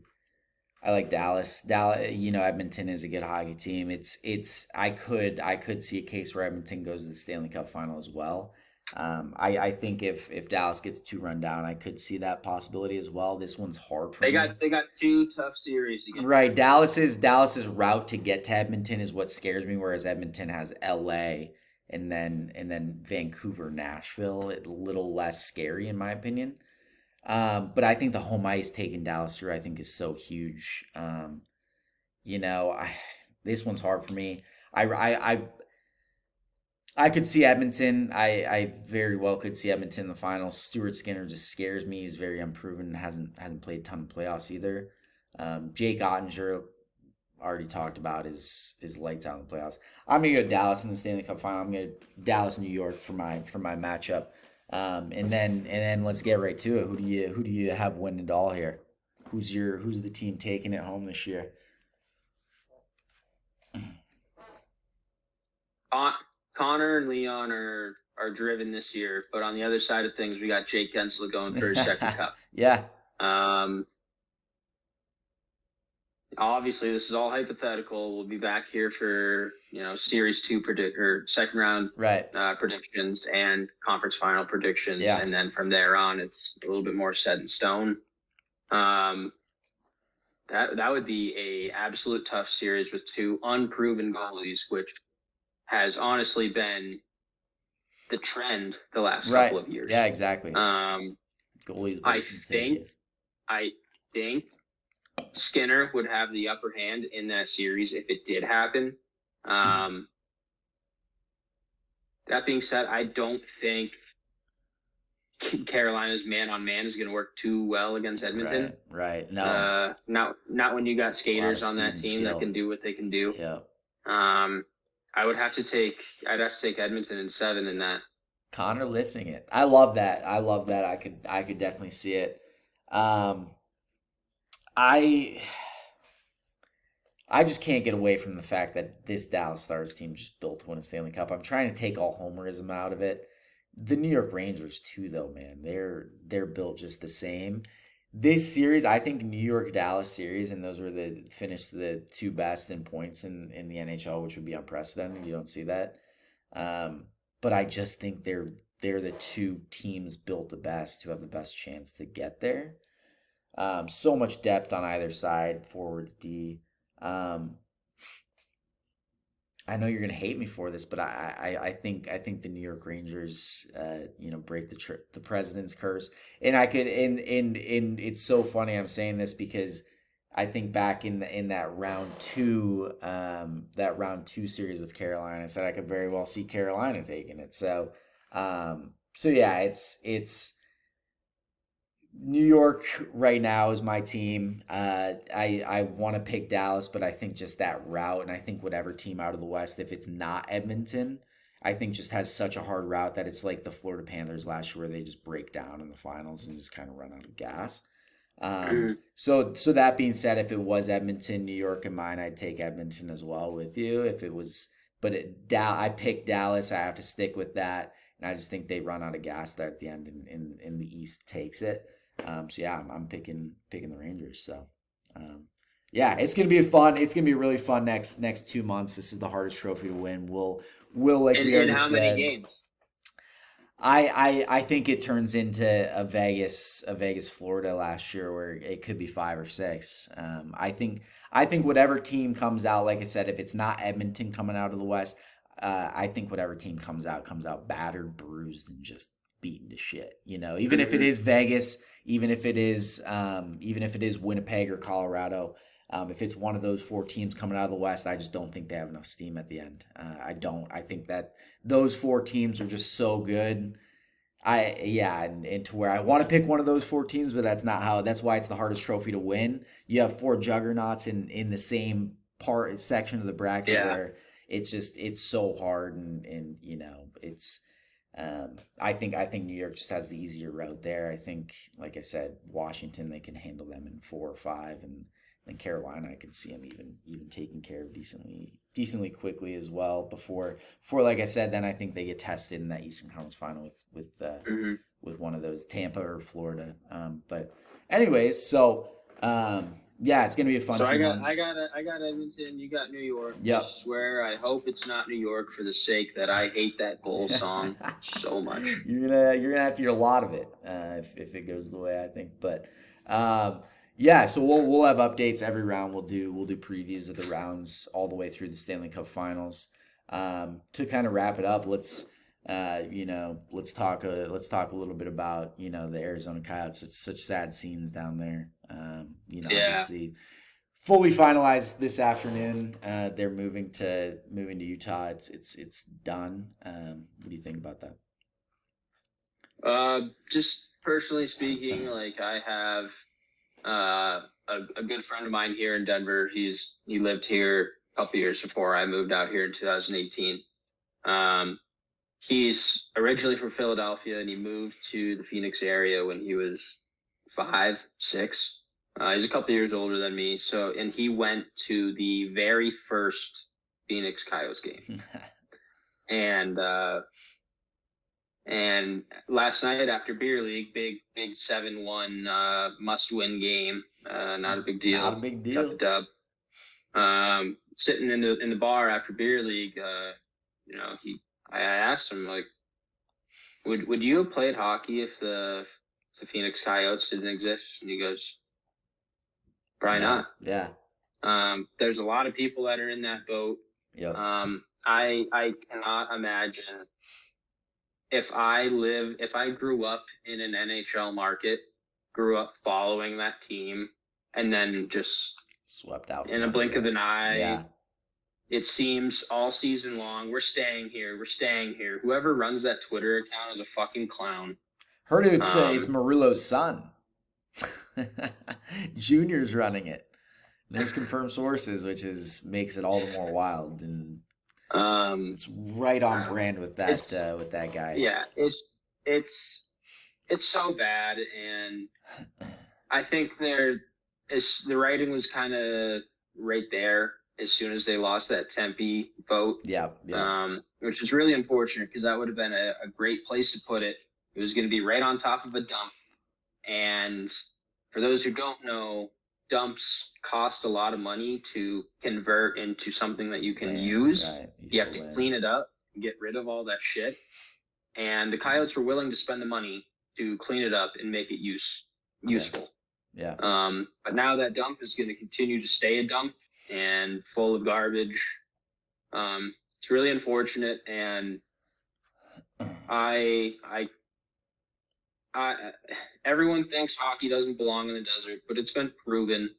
I like Dallas. Edmonton is a good hockey team. I could see a case where Edmonton goes to the Stanley Cup Final as well. I think if Dallas gets 2 run down, I could see that possibility as well. This one's hard for me. They got 2 tough series to get. Right. Dallas's route to get to Edmonton is what scares me, whereas Edmonton has LA and then Vancouver, Nashville, a little less scary in my opinion. But I think the home ice taking Dallas through, I think, is so huge. You know, this one's hard for me. I could see Edmonton. I very well could see Edmonton in the finals. Stuart Skinner just scares me. He's very unproven. Hasn't played a ton of playoffs either. Jake Ottinger, already talked about, his lights out in the playoffs. I'm gonna go Dallas in the Stanley Cup final. I'm gonna Dallas, New York for my matchup. And then let's get right to it. Who do you have winning it all here? Who's the team taking it home this year? Connor and Leon are driven this year, but on the other side of things, we got Jake Gensler going for his second cup. Yeah. Obviously, this is all hypothetical. We'll be back here for Series 2 second round predictions and conference final predictions, and then from there on, it's a little bit more set in stone. That would be a absolute tough series with two unproven goalies, which has honestly been the trend the last couple of years. Yeah, exactly. Goalies. I think Skinner would have the upper hand in that series if it did happen. That being said, I don't think Carolina's man-on-man is going to work too well against Edmonton. Right. No. Not when you got skaters on that team that can do what they can do. Yeah. I'd have to take Edmonton in 7 in that. Connor lifting it. I love that. I could definitely see it. I just can't get away from the fact that this Dallas Stars team just built to win a Stanley Cup. I'm trying to take all homerism out of it. The New York Rangers too, though, man. They're built just the same. This series, I think New York Dallas series, and those were finished the two best in points in the NHL, which would be unprecedented. You don't see that. But I just think they're the two teams built the best to have the best chance to get there. So much depth on either side, forwards, D. I know you're gonna hate me for this, but I think the New York Rangers, break the president's curse, and I could, and it's so funny I'm saying this because I think back in that round two series with Carolina, I said I could very well see Carolina taking it. So yeah, it's New York right now is my team. I want to pick Dallas, but I think just that route, and I think whatever team out of the West, if it's not Edmonton, I think just has such a hard route that it's like the Florida Panthers last year where they just break down in the finals and just kind of run out of gas. So that being said, if it was Edmonton, New York, and mine, I'd take Edmonton as well with you. If it was, but I picked Dallas. I have to stick with that, and I just think they run out of gas there at the end, and the East takes it. So yeah, I'm picking the Rangers. So yeah, it's gonna be fun. It's gonna be really fun next 2 months. This is the hardest trophy to win. We'll like we already said. Many games? I think it turns into a Vegas Florida last year where it could be 5 or 6. I think whatever team comes out, like I said, if it's not Edmonton coming out of the West, I think whatever team comes out battered, bruised, and just beaten to shit. Even if it is Vegas, even if it is Winnipeg or Colorado, if it's one of those 4 teams coming out of the West, I just don't think they have enough steam at the end. I think that those 4 teams are just so good. And to where I want to pick one of those 4 teams, but that's why it's the hardest trophy to win. You have 4 juggernauts in the same section of the bracket where it's so hard and it's I think New York just has the easier route there. I think, like I said, Washington, they can handle them in 4 or 5, and then Carolina, I could see them even taking care of decently quickly as well. Before like I said, then I think they get tested in that Eastern Conference Final with one of those, Tampa or Florida. But anyways, so yeah, it's gonna be a fun. So 2 months. I got Edmonton. You got New York. Yep. I swear, I hope it's not New York for the sake that I hate that goal song so much. You're gonna have to hear a lot of it if it goes the way I think. But yeah, so we'll have updates every round. We'll do previews of the rounds all the way through the Stanley Cup Finals. To kind of wrap it up, let's talk a little bit about the Arizona Coyotes. Such sad scenes down there. Yeah. Obviously fully finalized this afternoon. They're moving to Utah. It's done. What do you think about that? Just personally speaking, like I have a good friend of mine here in Denver. He lived here a couple years before I moved out here in 2018. He's originally from Philadelphia, and he moved to the Phoenix area when he was 5, 6. He's a couple years older than me. And he went to the very first Phoenix Coyotes game. And last night after beer league, big 7-1 must-win game. Not a big deal. Not a big deal. Got the dub. Sitting in the bar after beer league, I asked him, like, would you have played hockey if the Phoenix Coyotes didn't exist? And he goes, probably not. Yeah. There's a lot of people that are in that boat. Yep. I cannot imagine if I grew up in an NHL market, grew up following that team, and then just swept out in a blink of an eye. Yeah. It seems all season long, we're staying here. Whoever runs that Twitter account is a fucking clown. Heard it say it's Murillo's son. Junior's running it. There's confirmed sources, which makes it all the more wild, and it's right on brand with that guy. Yeah, it's so bad, and I think the writing was kind of right there as soon as they lost that Tempe vote. Yeah. Which is really unfortunate because that would have been a great place to put it. It was going to be right on top of a dump. And for those who don't know, dumps cost a lot of money to convert into something that you can use. Right. You have to clean it up, get rid of all that shit. And the Coyotes were willing to spend the money to clean it up and make it useful. Yeah. But now that dump is going to continue to stay a dump and full of garbage. It's really unfortunate, and everyone thinks hockey doesn't belong in the desert, but it's been proven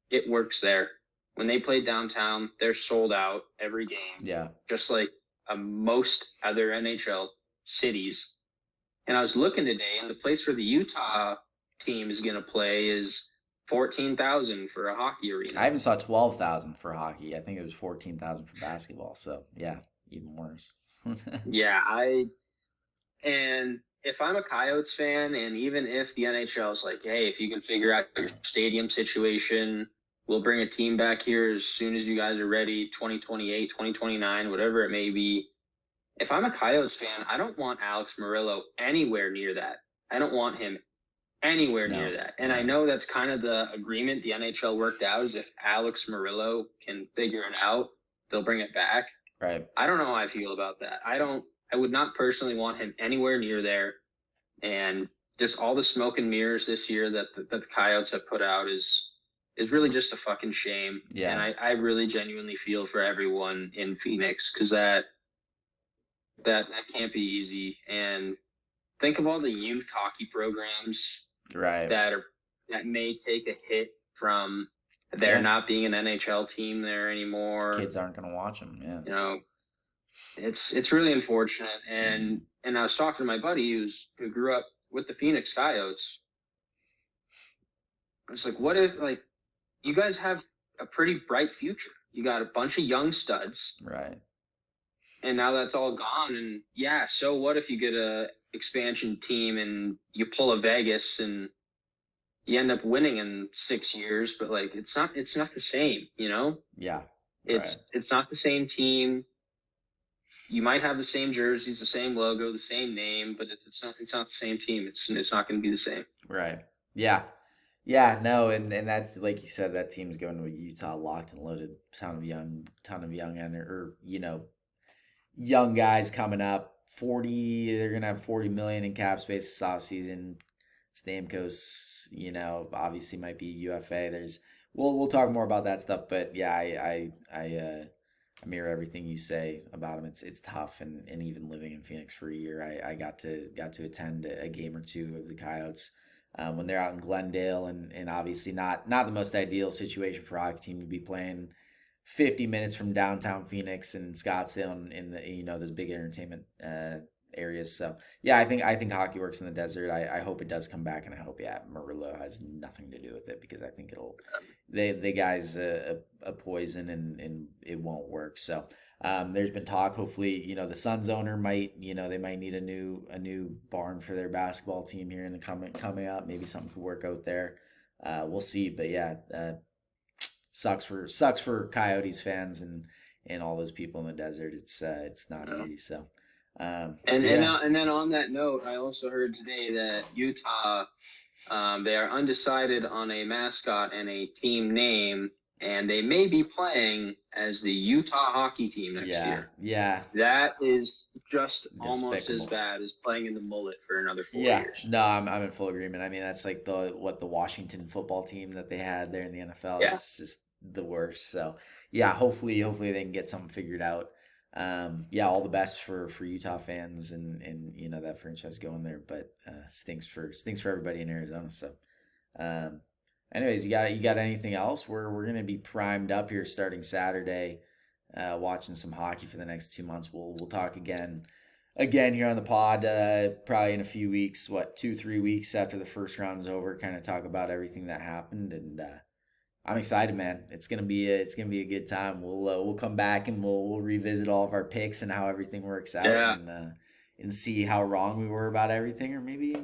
it works there. When they play downtown, they're sold out every game. Yeah. Just like most other NHL cities. And I was looking today, and the place where the Utah team is going to play is 14,000 for a hockey arena. I even saw 12,000 for hockey. I think it was 14,000 for basketball. So yeah, even worse. Yeah, and if I'm a Coyotes fan, and even if the NHL is like, hey, if you can figure out your stadium situation, we'll bring a team back here as soon as you guys are ready, 2028, 2029, whatever it may be. If I'm a Coyotes fan, I don't want Alex Murillo anywhere near that. I don't want him anywhere near that. And I know that's kind of the agreement the NHL worked out, is if Alex Murillo can figure it out, they'll bring it back. Right. I don't know how I feel about that. I would not personally want him anywhere near there. And just all the smoke and mirrors this year that the Coyotes have put out is really just a fucking shame. Yeah. And I really genuinely feel for everyone in Phoenix, because that can't be easy. And think of all the youth hockey programs that may take a hit from there not being an NHL team there anymore. Kids aren't going to watch them. Yeah. You know, it's really unfortunate. And I was talking to my buddy who grew up with the Phoenix Coyotes. I was like, what if, like, you guys have a pretty bright future. You got a bunch of young studs. Right. And now that's all gone. And yeah, so what if you get a expansion team and you pull a Vegas and you end up winning in 6 years, but like it's not the same, you know? Yeah. It's not the same team. You might have the same jerseys, the same logo, the same name, but it's not the same team. It's not going to be the same. Right. Yeah. Yeah, no, and that, like you said, that team's going to Utah, locked and loaded, ton of young young guys coming up. They're gonna have $40 million in cap space this offseason. Stamkos, obviously might be UFA. We'll talk more about that stuff, but yeah, I mirror everything you say about them. It's tough, and even living in Phoenix for a year, I got to attend a game or two of the Coyotes when they're out in Glendale, and obviously not the most ideal situation for a hockey team to be playing 50 minutes from downtown Phoenix and Scottsdale in the those big entertainment areas. So yeah, I think hockey works in the desert. I hope it does come back, and I hope Murillo has nothing to do with it, because I think it'll the guy's a poison, and it won't work. So there's been talk. Hopefully, the Suns owner might they might need a new barn for their basketball team here in the coming up. Maybe something could work out there. We'll see. But yeah, sucks for Coyotes fans and all those people in the desert. It's not easy. So. And then on that note, I also heard today that Utah, they are undecided on a mascot and a team name, and they may be playing as the Utah hockey team next year. Yeah. That is just Despicable. Almost as bad as playing in the mullet for another 4 Yeah, years. no, I'm in full agreement. I mean, that's like the Washington football team that they had there in the NFL. Yeah. It's just the worst. So yeah, hopefully they can get something figured out. Yeah, all the best for Utah fans and that franchise going there, but stinks for everybody in Arizona. So, anyways, you got anything else? We're gonna be primed up here starting Saturday, watching some hockey for the next 2 months. We'll talk again here on the pod, probably in a few weeks. 2-3 weeks after the first round's over, kind of talk about everything that happened, and I'm excited, man. It's gonna be a good time. We'll come back and we'll revisit all of our picks and how everything works out, and see how wrong we were about everything, or maybe